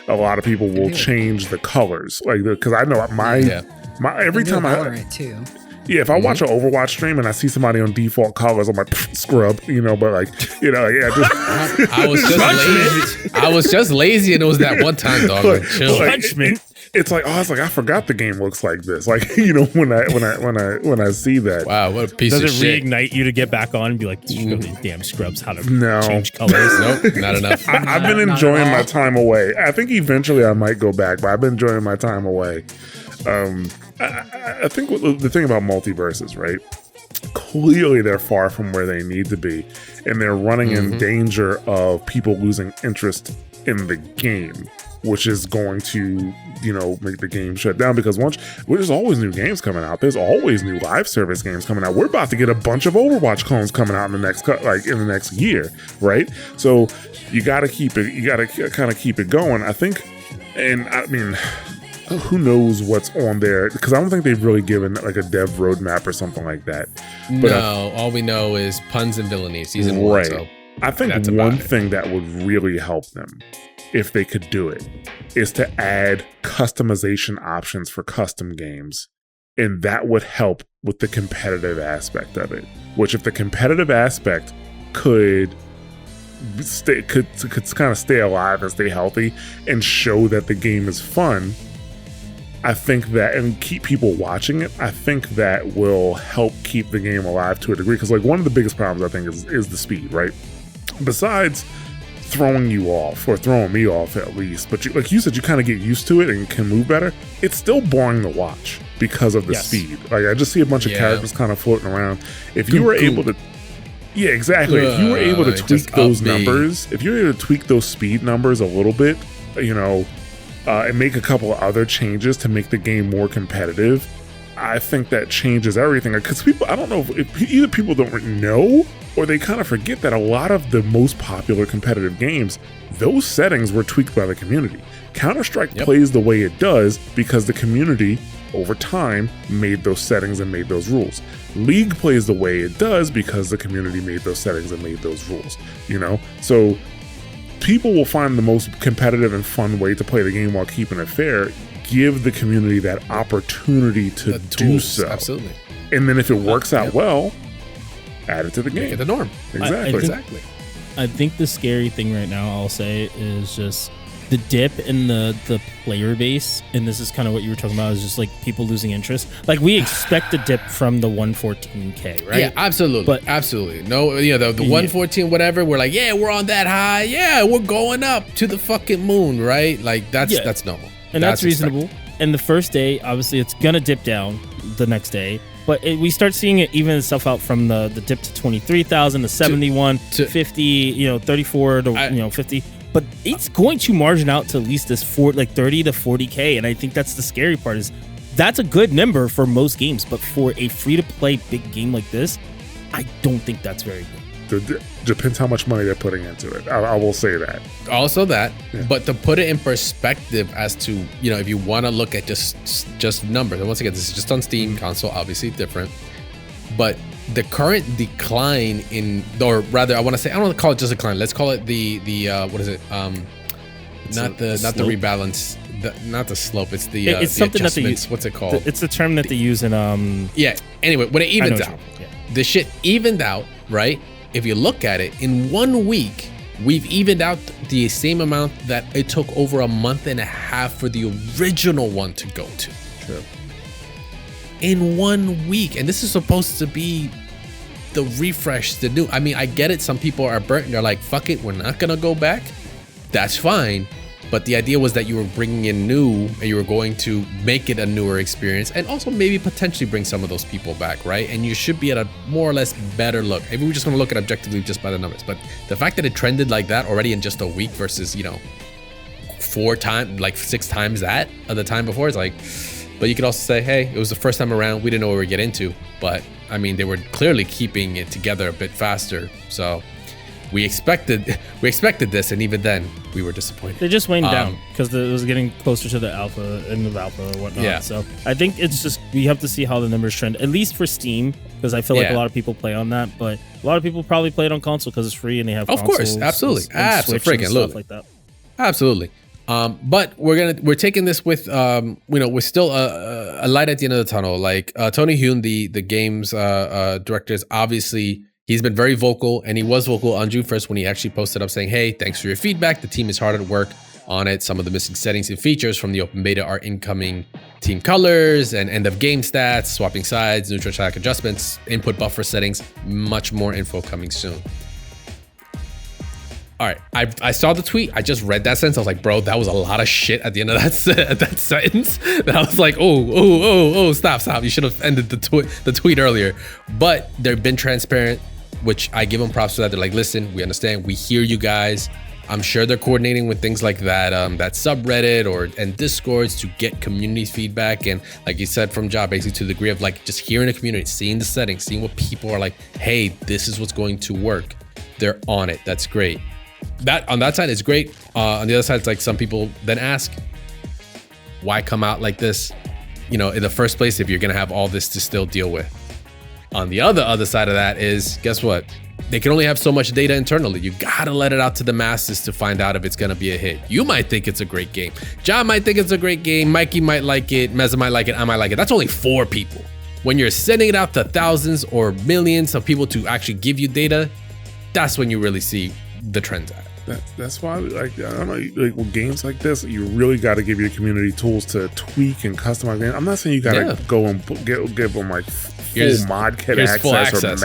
a lot of people will change the colors, like, because I know my every time if I watch an Overwatch stream and I see somebody on default colors, I'm like, scrub, you know. But like, you know, I was just lazy, and it was that one time, dog. Like, chill. It's like, I forgot the game looks like this. Like, you know, when I see that. Wow, what a piece of shit. Does it reignite you to get back on and be like, damn scrubs, how to change colors? Nope, not enough. I've been enjoying my time away. I think eventually I might go back, but I've been enjoying my time away. I think the thing about Multiversus, right? Clearly they're far from where they need to be, and they're running in danger of people losing interest in the game, which is going to, you know, make the game shut down, because there's always new games coming out. There's always new live service games coming out. We're about to get a bunch of Overwatch clones coming out in the next year, right? So you got to kind of keep it going, I think. And I mean, who knows what's on there, because I don't think they've really given like a dev roadmap or something like that. But all we know is puns and villainy season 1. So I think one thing that would really help them, if they could do it, is to add customization options for custom games. And that would help with the competitive aspect of it. Which, if the competitive aspect could kind of stay alive and stay healthy and show that the game is fun, I think that, and keep people watching it, I think that will help keep the game alive to a degree. Because like, one of the biggest problems, I think, is the speed, right? Besides throwing you off, or throwing me off at least, but like you said, you kind of get used to it and can move better. It's still boring to watch because of the speed. Like, I just see a bunch of characters kind of floating around. If you were able to, exactly. If you were able to tweak those numbers, if you were able to tweak those speed numbers a little bit, you know, and make a couple of other changes to make the game more competitive, I think that changes everything. Because people, I don't know if either people don't know, or they kind of forget that a lot of the most popular competitive games, those settings were tweaked by the community. Counter-Strike plays the way it does because the community, over time, made those settings and made those rules. League plays the way it does because the community made those settings and made those rules, you know? So people will find the most competitive and fun way to play the game while keeping it fair. Give the community that opportunity to do so. Absolutely. And then if it works out well, add it to the game. Make it the norm. Exactly. I think the scary thing right now, I'll say, is just the dip in the player base, and this is kind of what you were talking about, is just like people losing interest. Like we expect a dip from the 114K, right? Yeah, absolutely. But absolutely. No, you know, the 114 whatever, we're like, yeah, we're on that high. Yeah, we're going up to the fucking moon, right? Like that's normal. And that's reasonable. Expected. And the first day, obviously it's gonna dip down the next day. But we start seeing it even itself out from the dip to 23,000 to 71 to 50, you know, 34 to 50. But it's going to margin out to at least this 30 to 40K. And I think that's the scary part, is that's a good number for most games. But for a free-to-play big game like this, I don't think that's very good. Depends how much money they're putting into it. I will say that. Also that, but to put it in perspective as to, you know, if you want to look at just numbers, and once again, this is just on Steam, console obviously different, but the current decline in, or rather, I want to call it just a decline. Let's call it the what is it? Not the rebalance, not the slope. It's it's something that they use. What's it called? It's the term that they use in Anyway, when it evens out, the shit evened out, right? If you look at it, in 1 week, we've evened out the same amount that it took over a month and a half for the original one to go to. True. In 1 week. And this is supposed to be the refresh, the new. I mean, I get it. Some people are burnt and they're like, fuck it, we're not going to go back. That's fine. But the idea was that you were bringing in new and you were going to make it a newer experience and also maybe potentially bring some of those people back, right? And you should be at a more or less better look. Maybe we're just going to look at objectively just by the numbers. But the fact that it trended like that already in just a week versus, you know, 6 times that of the time before, it's like, but you could also say, hey, it was the first time around. We didn't know what we were getting into. But I mean, they were clearly keeping it together a bit faster. So we expected this, and even then we were disappointed. They just waned down because it was getting closer to the end of alpha or whatnot. Yeah. So I think it's just, we have to see how the numbers trend, at least for Steam, because I feel like a lot of people play on that, but a lot of people probably play it on console because it's free and they have consoles. Of course, absolutely, and stuff like that. Absolutely. But we're taking this with we're still a light at the end of the tunnel. Like Tony Hune, the game's director, is obviously, he's been very vocal, and he was vocal on June 1st when he actually posted up saying, hey, thanks for your feedback. The team is hard at work on it. Some of the missing settings and features from the open beta are incoming team colors and end of game stats, swapping sides, neutral track adjustments, input buffer settings, much more info coming soon. All right, I saw the tweet. I just read that sentence. I was like, bro, that was a lot of shit at the end of that sentence. That I was like, oh, stop. You should have ended the tweet earlier. But they've been transparent, which I give them props for that. They're like, listen, we understand. We hear you guys. I'm sure they're coordinating with things like that subreddit and Discords to get community feedback. And like you said from Ja, basically to the degree of like just hearing the community, seeing the settings, seeing what people are like, hey, this is what's going to work. They're on it. That's great. That on that side is great. On the other side, it's like some people then ask, why come out like this, you know, in the first place if you're gonna have all this to still deal with? On the other side of that is, guess what? They can only have so much data internally. You gotta let it out to the masses to find out if it's gonna be a hit. You might think it's a great game. John might think it's a great game. Mikey might like it. Meza might like it. I might like it. That's only 4 people. When you're sending it out to thousands or millions of people to actually give you data, that's when you really see the trends at. That's why, like, I don't know, like with games like this, you really got to give your community tools to tweak and customize games. I'm not saying you got to go and give them like full mod kit access or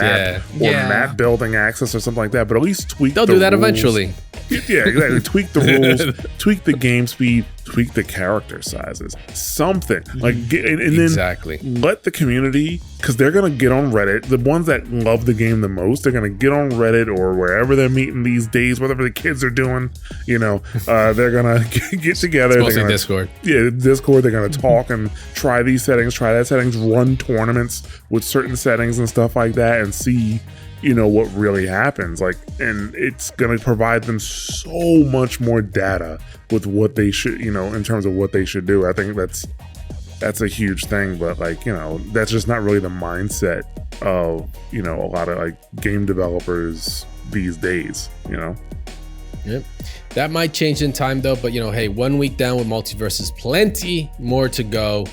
map building access or something like that, but at least tweak. They'll do that eventually. Yeah, exactly. Tweak the rules, tweak the game speed, tweak the character sizes, something like, and then let the community, because they're gonna get on Reddit. The ones that love the game the most, they're gonna get on Reddit or wherever they're meeting these days, whatever the kids are doing. You know, they're gonna get together. It's mostly Discord. Yeah, Discord. They're gonna talk and try these settings, try that settings, run tournaments with certain settings and stuff like that, and see, you know, what really happens. Like, and it's going to provide them so much more data with what they should, you know, in terms of what they should do. I think that's a huge thing, but like, you know, that's just not really the mindset of, you know, a lot of like game developers these days, you know? Yep. That might change in time though, but you know, hey, 1 week down with Multiversus, plenty more to go.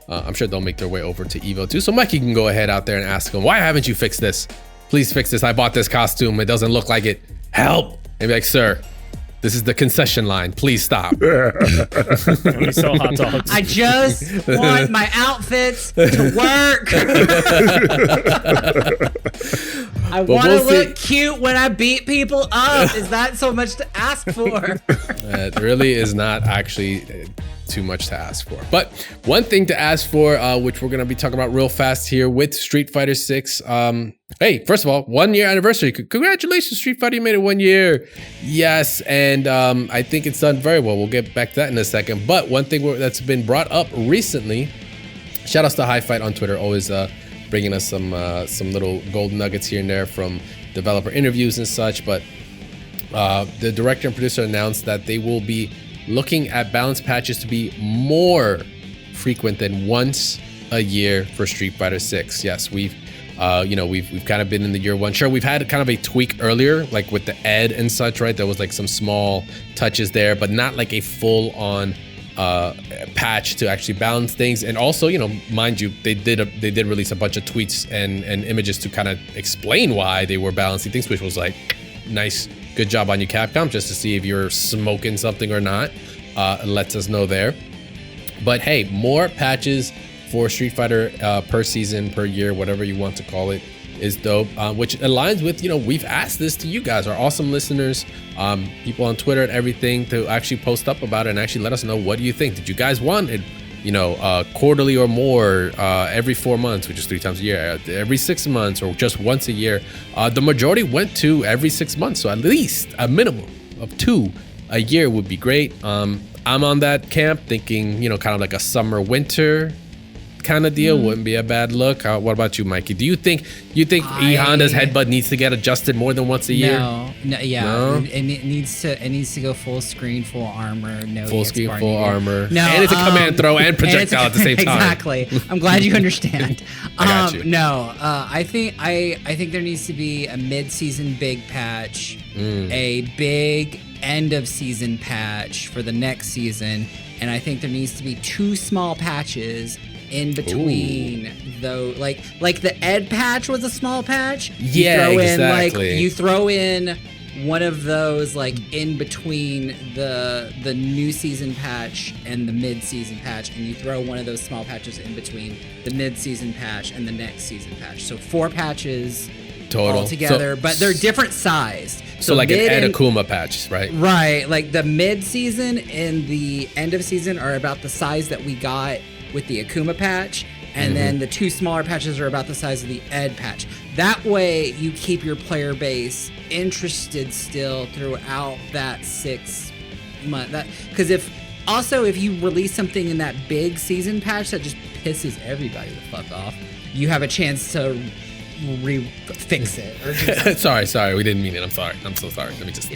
I'm sure they'll make their way over to Evo too. So Mikey can go ahead out there and ask them, why haven't you fixed this? Please fix this. I bought this costume. It doesn't look like it. Help. And be like, sir, This is the concession line. Please stop. We sell hot dogs. I just want my outfits to work. I want to look cute when I beat people up. Is that so much to ask for? It really is not actually too much to ask for. But one thing to ask for, which we're going to be talking about real fast here with Street Fighter 6. Hey, first of all, 1 year anniversary. Congratulations, Street Fighter, you made it 1 year. Yes, and I think it's done very well. We'll get back to that in a second. But one thing that's been brought up recently, shout outs to High Fight on Twitter, always bringing us some little gold nuggets here and there from developer interviews and such. But the director and producer announced that they will be looking at balance patches to be more frequent than once a year for Street Fighter 6. Yes, we've kind of been in the year one. Sure, we've had kind of a tweak earlier, like with the Ed and such, right? There was like some small touches there, but not like a full on patch to actually balance things. And also, mind you, they did release a bunch of tweets and images to kind of explain why they were balancing things, which was like nice. Good job on you, Capcom, just to see if you're smoking something or not. Lets us know there. But hey, more patches for Street Fighter per season, per year, whatever you want to call it, is dope. Which aligns with, we've asked this to you guys, our awesome listeners, people on Twitter and everything, to actually post up about it and actually let us know, what do you think? Did you guys want it? Quarterly or more, every 4 months, which is 3 times a year, every 6 months, or just once a year. The majority went to every 6 months, so at least a minimum of 2 a year would be great. I'm on that camp, thinking, kind of like a summer winter kind of deal wouldn't be a bad look. What about you, Mikey? Do you think E Honda's headbutt needs to get adjusted more than once a year? No. It needs to go full screen, full armor. No full screen, full needed. armor. No, and it's a command throw and projectile at the same time. Exactly. I'm glad you understand. I got you. No, I think there needs to be a mid-season big patch, a big end of season patch for the next season, and I think there needs to be 2 small patches in between. Though, like the Ed patch was a small patch. Exactly. You throw in one of those in between the new season patch and the mid-season patch, and you throw one of those small patches in between the mid-season patch and the next season patch. So 4 patches total all together, but they're different sized. So like an Ed Akuma patch, right? Right. Like the mid-season and the end of season are about the size that we got with the Akuma patch, and then the 2 smaller patches are about the size of the Ed patch. That way you keep your player base interested still throughout that 6 month. Because if you release something in that big season patch that just pisses everybody the fuck off, you have a chance to fix it. Sorry, we didn't mean it. I'm sorry. I'm so sorry. Let me just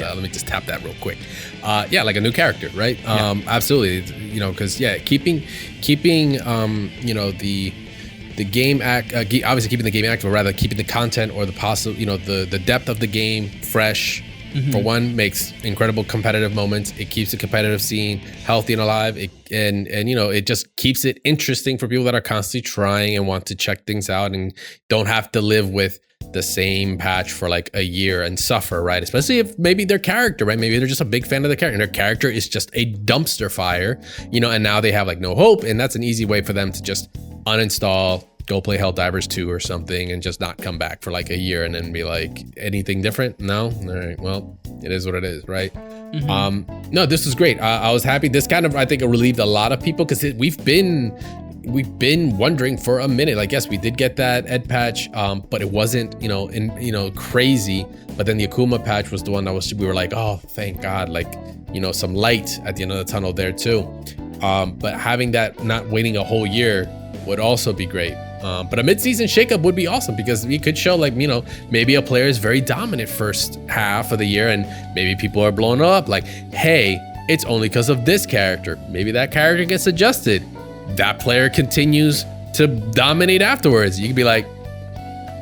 tap that real quick. Like a new character, right? Absolutely. Because keeping the game obviously keeping the game active, or rather keeping the content or the possible, the depth of the game fresh. For one, makes incredible competitive moments. It keeps the competitive scene healthy and alive. It just keeps it interesting for people that are constantly trying and want to check things out and don't have to live with the same patch for like a year and suffer, right? Especially if maybe their character, right? Maybe they're just a big fan of the character and their character is just a dumpster fire, and now they have like no hope. And that's an easy way for them to just uninstall, go play Helldivers 2 or something, and just not come back for like a year and then be like, anything different? No? All right, well, it is what it is, right? No, this was great. I was happy. This kind of, I think, relieved a lot of people, because we've been wondering for a minute. Like, yes, we did get that Ed patch, but it wasn't, crazy. But then the Akuma patch was the one that we were like, oh, thank God, like, some light at the end of the tunnel there too. But having that, not waiting a whole year, would also be great. But a mid-season shakeup would be awesome, because we could show maybe a player is very dominant first half of the year and maybe people are blowing up. Like, hey, it's only because of this character. Maybe that character gets adjusted. That player continues to dominate afterwards. You could be like,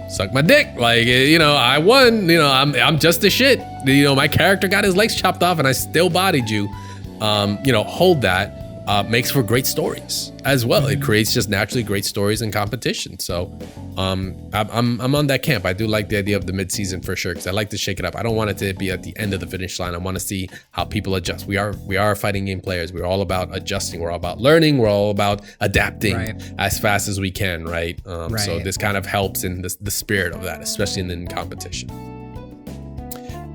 suck my dick. Like, I won. I'm just the shit. My character got his legs chopped off and I still bodied you. Hold that. makes for great stories as well. It creates just naturally great stories in competition. So I'm on that camp. I do like the idea of the mid-season for sure, because I like to shake it up. I don't want it to be at the end of the finish line. I want to see how people adjust. We are fighting game players. We're all about adjusting. We're all about learning. We're all about adapting as fast as we can, right? So this kind of helps in the spirit of that, especially in competition.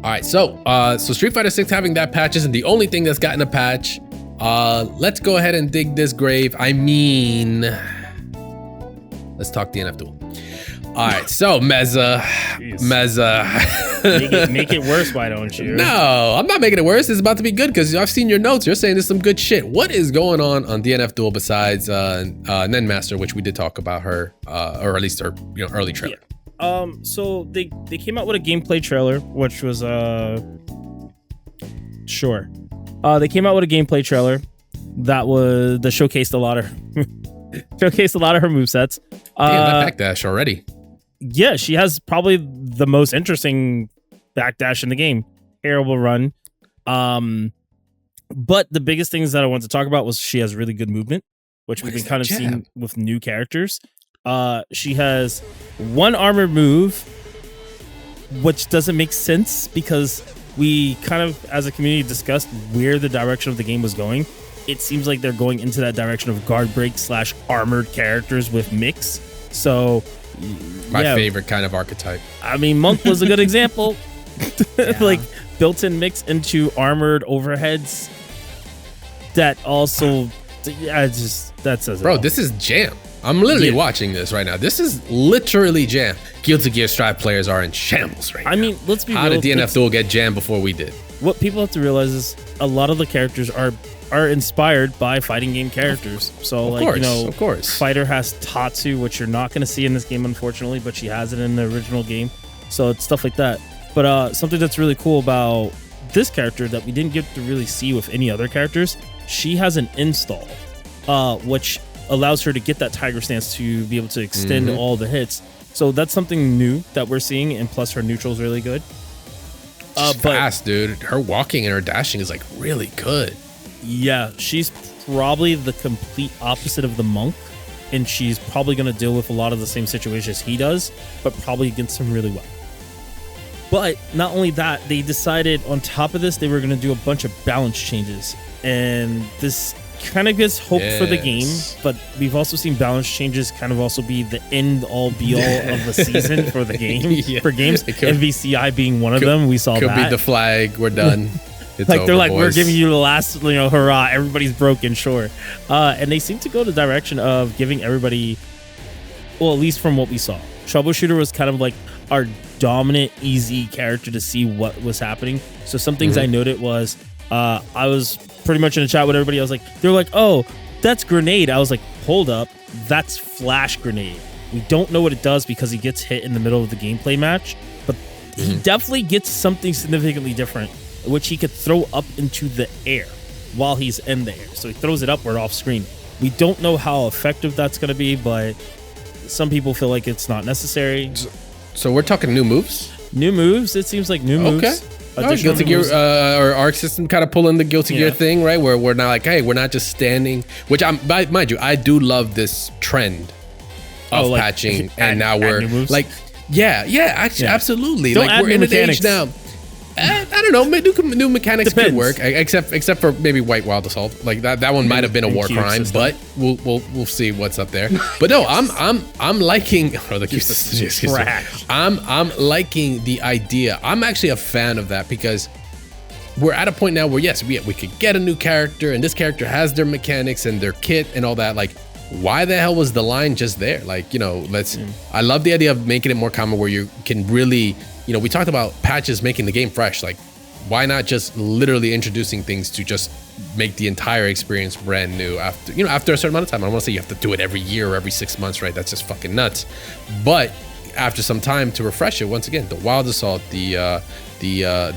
All right, so Street Fighter 6 having that patch isn't the only thing that's gotten a patch. Let's go ahead and dig this grave. I mean, let's talk DNF Duel. All right, so Meza. Make it worse, why don't you? No, I'm not making it worse. It's about to be good because I've seen your notes. You're saying there's some good shit. What is going on DNF Duel besides Nenmaster, which we did talk about her, or at least her early trailer? Yeah. So they came out with a gameplay trailer, which was sure. They came out with a gameplay trailer that showcased a lot of her movesets. That backdash already. Yeah, she has probably the most interesting backdash in the game. Terrible run. But the biggest things that I want to talk about was she has really good movement, which we've been kind of seeing with new characters. She has one armored move, which doesn't make sense because we kind of, as a community, discussed where the direction of the game was going. It seems like they're going into that direction of guard break / armored characters with mix. So, my favorite kind of archetype. I mean, Monk was a good example. Like built-in mix into armored overheads. That also, that says it all. This is jam. I'm literally watching this right now. This is literally jam. Guilty Gear Strive players are in shambles right now. I mean, let's be real. How did DNF Duel get jammed before we did? What people have to realize is a lot of the characters are inspired by fighting game characters. So, of course. Fighter has Tatsu, which you're not going to see in this game, unfortunately, but she has it in the original game. So it's stuff like that. But something that's really cool about this character that we didn't get to really see with any other characters, she has an install, which allows her to get that tiger stance to be able to extend all the hits. So that's something new that we're seeing, and plus her neutral is really good. Fast, dude. Her walking and her dashing is like really good. Yeah, she's probably the complete opposite of the Monk, and she's probably going to deal with a lot of the same situations he does, but probably against him really well. But not only that, they decided on top of this, they were going to do a bunch of balance changes, and this kind of gives hope for the game, but we've also seen balance changes kind of also be the end all be all of the season for the game, for games. MVCI being one of them. We saw that. Could be the flag. We're done. It's like over, they're like, boys. We're giving you the last, hurrah. Everybody's broken, sure. And they seem to go the direction of giving everybody, well, at least from what we saw. Troubleshooter was kind of like our dominant, easy character to see what was happening. So some things I noted was, I was pretty much in a chat with everybody. I was like, they're like, oh, that's grenade. I was like, hold up, that's flash grenade. We don't know what it does because he gets hit in the middle of the gameplay match, but he definitely gets something significantly different, which he could throw up into the air while he's in the air. So he throws it upward off screen. We don't know how effective that's going to be, but some people feel like it's not necessary. So we're talking new moves? New moves. It seems like new moves. Okay. Guilty Gear or Arc System kind of pulling the Guilty Gear thing, right? Where we're not like, hey, we're not just standing. Which mind you, I do love this trend of patching, and now we're like, actually, absolutely. Like we're in an age now. I don't know. New mechanics could work, except for maybe White Wild Assault. Like that one might have been a war crime, but we'll see what's up there. But no, I'm liking. Oh, the Q system is trash. I'm liking the idea. I'm actually a fan of that because we're at a point now where yes, we could get a new character, and this character has their mechanics and their kit and all that. Like, why the hell was the line just there? Like, I love the idea of making it more common where you can really. We talked about patches making the game fresh. Like, why not just literally introducing things to just make the entire experience brand new after a certain amount of time? I don't want to say you have to do it every year or every 6 months, right? That's just fucking nuts. But after some time to refresh it, once again, the Wild Assault, the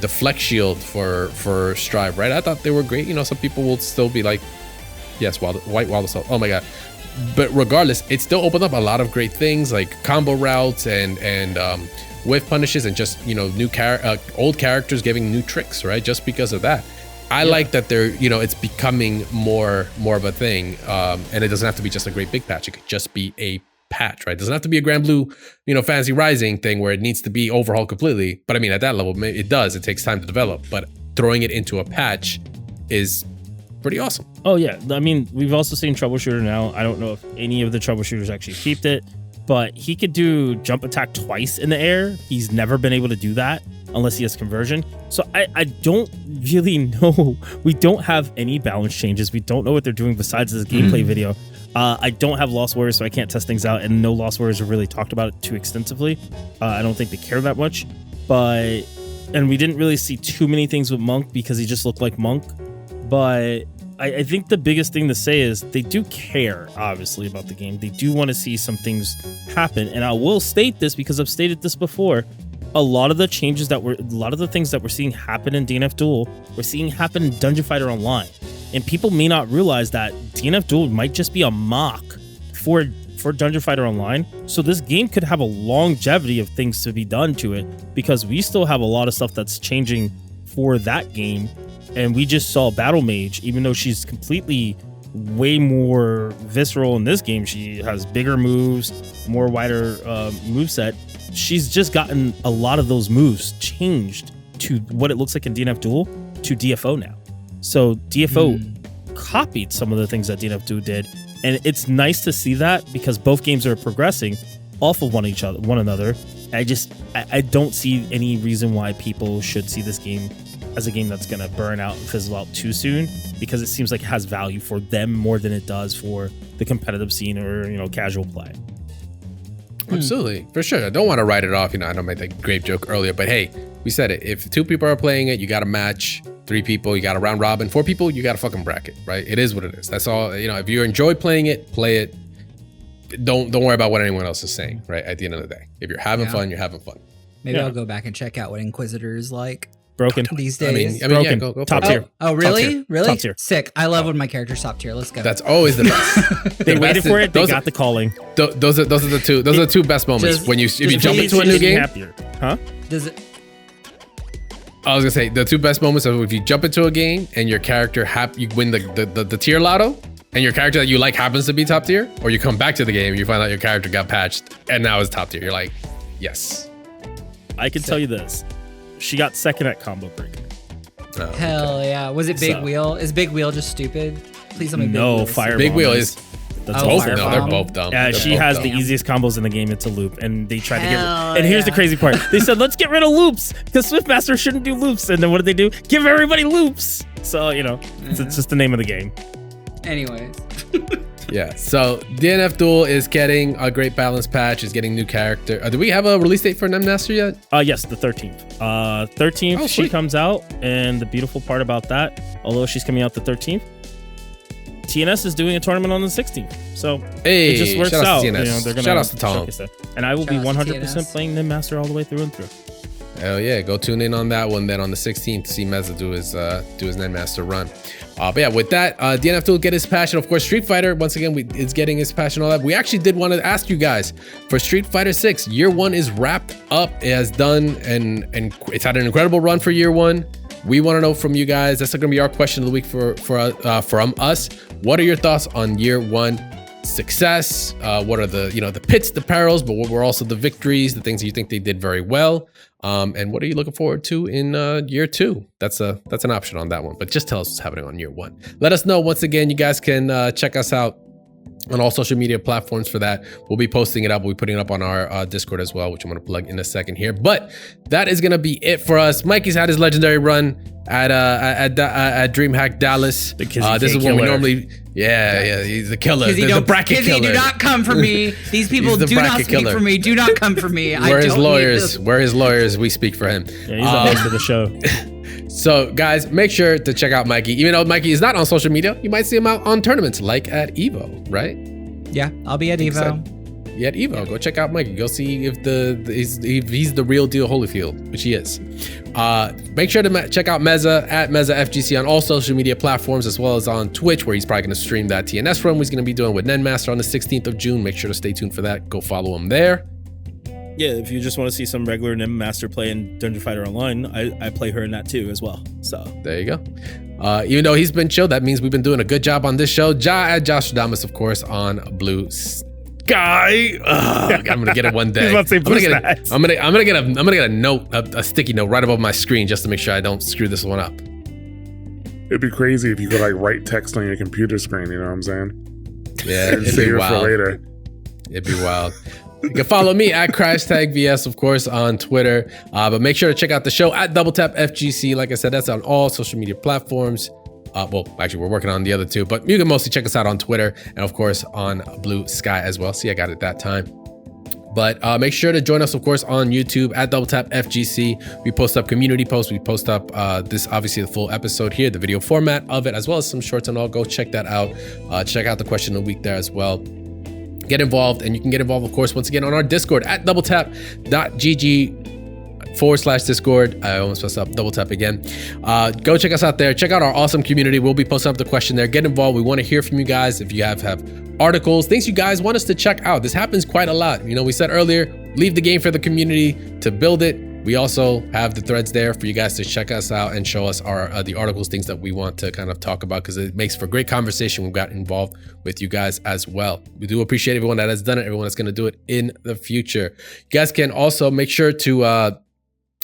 Flex Shield for Strive, right? I thought they were great. Some people will still be like, yes, White Wild Assault. Oh my God. But regardless, it still opened up a lot of great things like combo routes and whiff punishes and just new old characters giving new tricks, right? Just because of that, I like that they're, it's becoming more of a thing. And it doesn't have to be just a great big patch. It could just be a patch, right? It doesn't have to be a Grand Blue, Fantasy Rising thing where it needs to be overhauled completely. But I mean, at that level, it does. It takes time to develop. But throwing it into a patch is pretty awesome. Oh, yeah. I mean, we've also seen Troubleshooter now. I don't know if any of the Troubleshooters actually keeped it, but he could do jump attack twice in the air. He's never been able to do that unless he has conversion. So I don't really know. We don't have any balance changes. We don't know what they're doing besides this gameplay video. I don't have Lost Warriors, so I can't test things out, and no Lost Warriors have really talked about it too extensively. I don't think they care that much, and we didn't really see too many things with Monk because he just looked like Monk. But I think the biggest thing to say is they do care, obviously, about the game. They do want to see some things happen, and I will state this because I've stated this before. A lot of the things that we're seeing happen in DNF Duel, we're seeing happen in Dungeon Fighter Online. And people may not realize that DNF Duel might just be a mock for Dungeon Fighter Online. So this game could have a longevity of things to be done to it because we still have a lot of stuff that's changing for that game. And we just saw Battle Mage, even though she's completely way more visceral in this game. She has bigger moves, more wider moveset. She's just gotten a lot of those moves changed to what it looks like in DNF Duel to DFO now. So DFO copied some of the things that DNF Duel did, and it's nice to see that because both games are progressing off of one another. I don't see any reason why people should see this game as a game that's going to burn out and fizzle out too soon, because it seems like it has value for them more than it does for the competitive scene or casual play. Absolutely, for sure. I don't want to write it off. I don't make that grape joke earlier, but hey, we said it. If 2 people are playing it, you got a match. 3 people, you got a round robin. 4 people, you got a fucking bracket, right? It is what it is. That's all. If you enjoy playing it, play it. Don't worry about what anyone else is saying, right? At the end of the day, if you're having fun, you're having fun. Maybe I'll go back and check out what Inquisitor is like. Broken these days. I mean, broken. Go top tier. Oh, really? Top Really? Top tier. Sick. I love when my character's top tier. Let's go. That's always the best. They waited for it. They got the calling. Those are the two best moments if you jump into a new game. Happier. Huh? Does it? I was gonna say the 2 best moments are if you jump into a game and your character you win the tier lotto, and your character that you like happens to be top tier, or you come back to the game and you find out your character got patched and now is top tier. You're like, yes. I can tell you this: she got second at Combo Breaker. Oh, Hell yeah! Was it Big Wheel? Is Big Wheel just stupid? Please tell me. No, Firebomb. Big Wheel is. That's both. No, they're both dumb. Yeah, she has the easiest combos in the game. It's a loop, and they tried to get. And here's the crazy part: they said, "Let's get rid of loops because Swiftmaster shouldn't do loops." And then what did they do? Give everybody loops. So it's just the name of the game. Anyways. Yeah. So DNF Duel is getting a great balance patch. Is getting new character. Do we have a release date for Nemmaster yet? Yes, the 13th. 13th she comes out, and the beautiful part about that, although she's coming out the 13th. TNS is doing a tournament on the 16th, so it just works out. They're gonna shout out to Tom, and I will be 100% playing Nemmaster all the way through and through. Hell yeah, go tune in on that one. Then on the 16th, see Meza do his Nemmaster run. But yeah, with that, DNF Duel get his patch, and of course Street Fighter once again is getting his patch and all that. We actually did want to ask you guys for Street Fighter 6. Year 1 is wrapped up. It has done and it's had an incredible run for year 1. We want to know from you guys. That's going to be our question of the week from us. What are your thoughts on year 1 success? What are the pits, the perils, but what were also the victories, the things that you think they did very well? And what are you looking forward to in year 2? That's an option on that one. But just tell us what's happening on year 1. Let us know. Once again, you guys can check us out on all social media platforms for that. We'll be posting it up. We'll be putting it up on our Discord as well, which I'm going to plug in a second here. But that is going to be it for us. Mikey's had his legendary run at Dreamhack Dallas. This is what we normally. Yeah, he's the killer. The bracket killer. Do not come for me. These people do not speak for me. Do not come for me. We're his lawyers. We're his lawyers. We speak for him. Yeah, he's the host of the show. So guys, make sure to check out Mikey. Even though Mikey is not on social media, you might see him out on tournaments like at Evo, right? Yeah, I'll be at Evo. Yeah, at Evo. Go check out Mikey. Go see if he's the real deal Holyfield, which he is. Make sure to check out Meza at Meza FGC on all social media platforms, as well as on Twitch, where he's probably going to stream that TNS run he's going to be doing with Nemmaster on the 16th of June. Make sure to stay tuned for that. Go follow him there. yeah, if you just want to see some regular Nim Master play in Dungeon Fighter Online, I play her in that too as well. So there you go. Even though he's been chill, that means we've been doing a good job on this show. At Josh Damas, of course, on Blue Sky. I'm gonna get it one day. I'm gonna get a note, a sticky note right above my screen just to make sure I don't screw this one up. It'd be crazy if you could like write text on your computer screen. You know what I'm saying? Yeah, it'd be wild. For later. It'd be wild. You can follow me at CrashTagVS, of course, on Twitter. But make sure to check out the show at DoubleTapFGC. Like I said, that's on all social media platforms. Well, actually, we're working on the other two, but you can mostly check us out on Twitter and, of course, on Blue Sky as well. See, I got it that time. But make sure to join us, of course, on YouTube at DoubleTapFGC. We post up community posts. We post up this, obviously, the full episode here, the video format of it, as well as some shorts and all. Go check that out. Check out the question of the week there as well. Get involved, and you can get involved, of course, once again on our Discord at doubletap.gg/Discord. I almost messed up, double tap again. Go check us out there. Check out our awesome community. We'll be posting up the question there. Get involved. We want to hear from you guys. If you have articles, things you guys want us to check out. This happens quite a lot. You know, we said earlier, leave the game for the community to build it. We also have the threads there for you guys to check us out and show us the articles, things that we want to kind of talk about, because it makes for great conversation. We've got involved with you guys as well. We do appreciate everyone that has done it, everyone that's going to do it in the future. You guys can also make sure to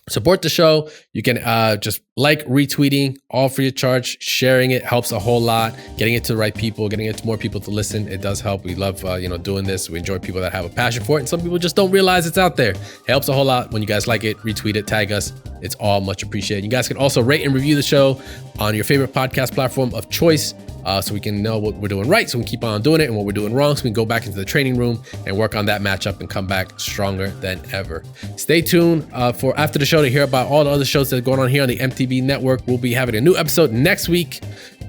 support the show. You can just like, retweeting, all free of charge. Sharing it helps a whole lot. Getting it to the right people, getting it to more people to listen. It does help. We love doing this. We enjoy people that have a passion for it, and some people just don't realize it's out there. It helps a whole lot when you guys like it, retweet it, tag us. It's all much appreciated. You guys can also rate and review the show on your favorite podcast platform of choice, so we can know what we're doing right, so we can keep on doing it, and what we're doing wrong, so we can go back into the training room and work on that matchup and come back stronger than ever. Stay tuned for after the show to hear about all the other shows that are going on here on the MTV network. We'll be having a new episode next week.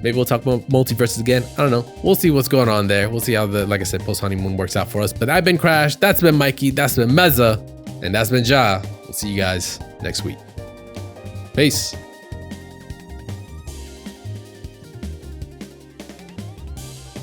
Maybe we'll talk about Multiversus again. I don't know. We'll see what's going on there. We'll see how like I said, post-honeymoon works out for us. But I've been Crash. That's been Mikey. That's been Meza. And that's been Ja. We'll see you guys next week. Peace.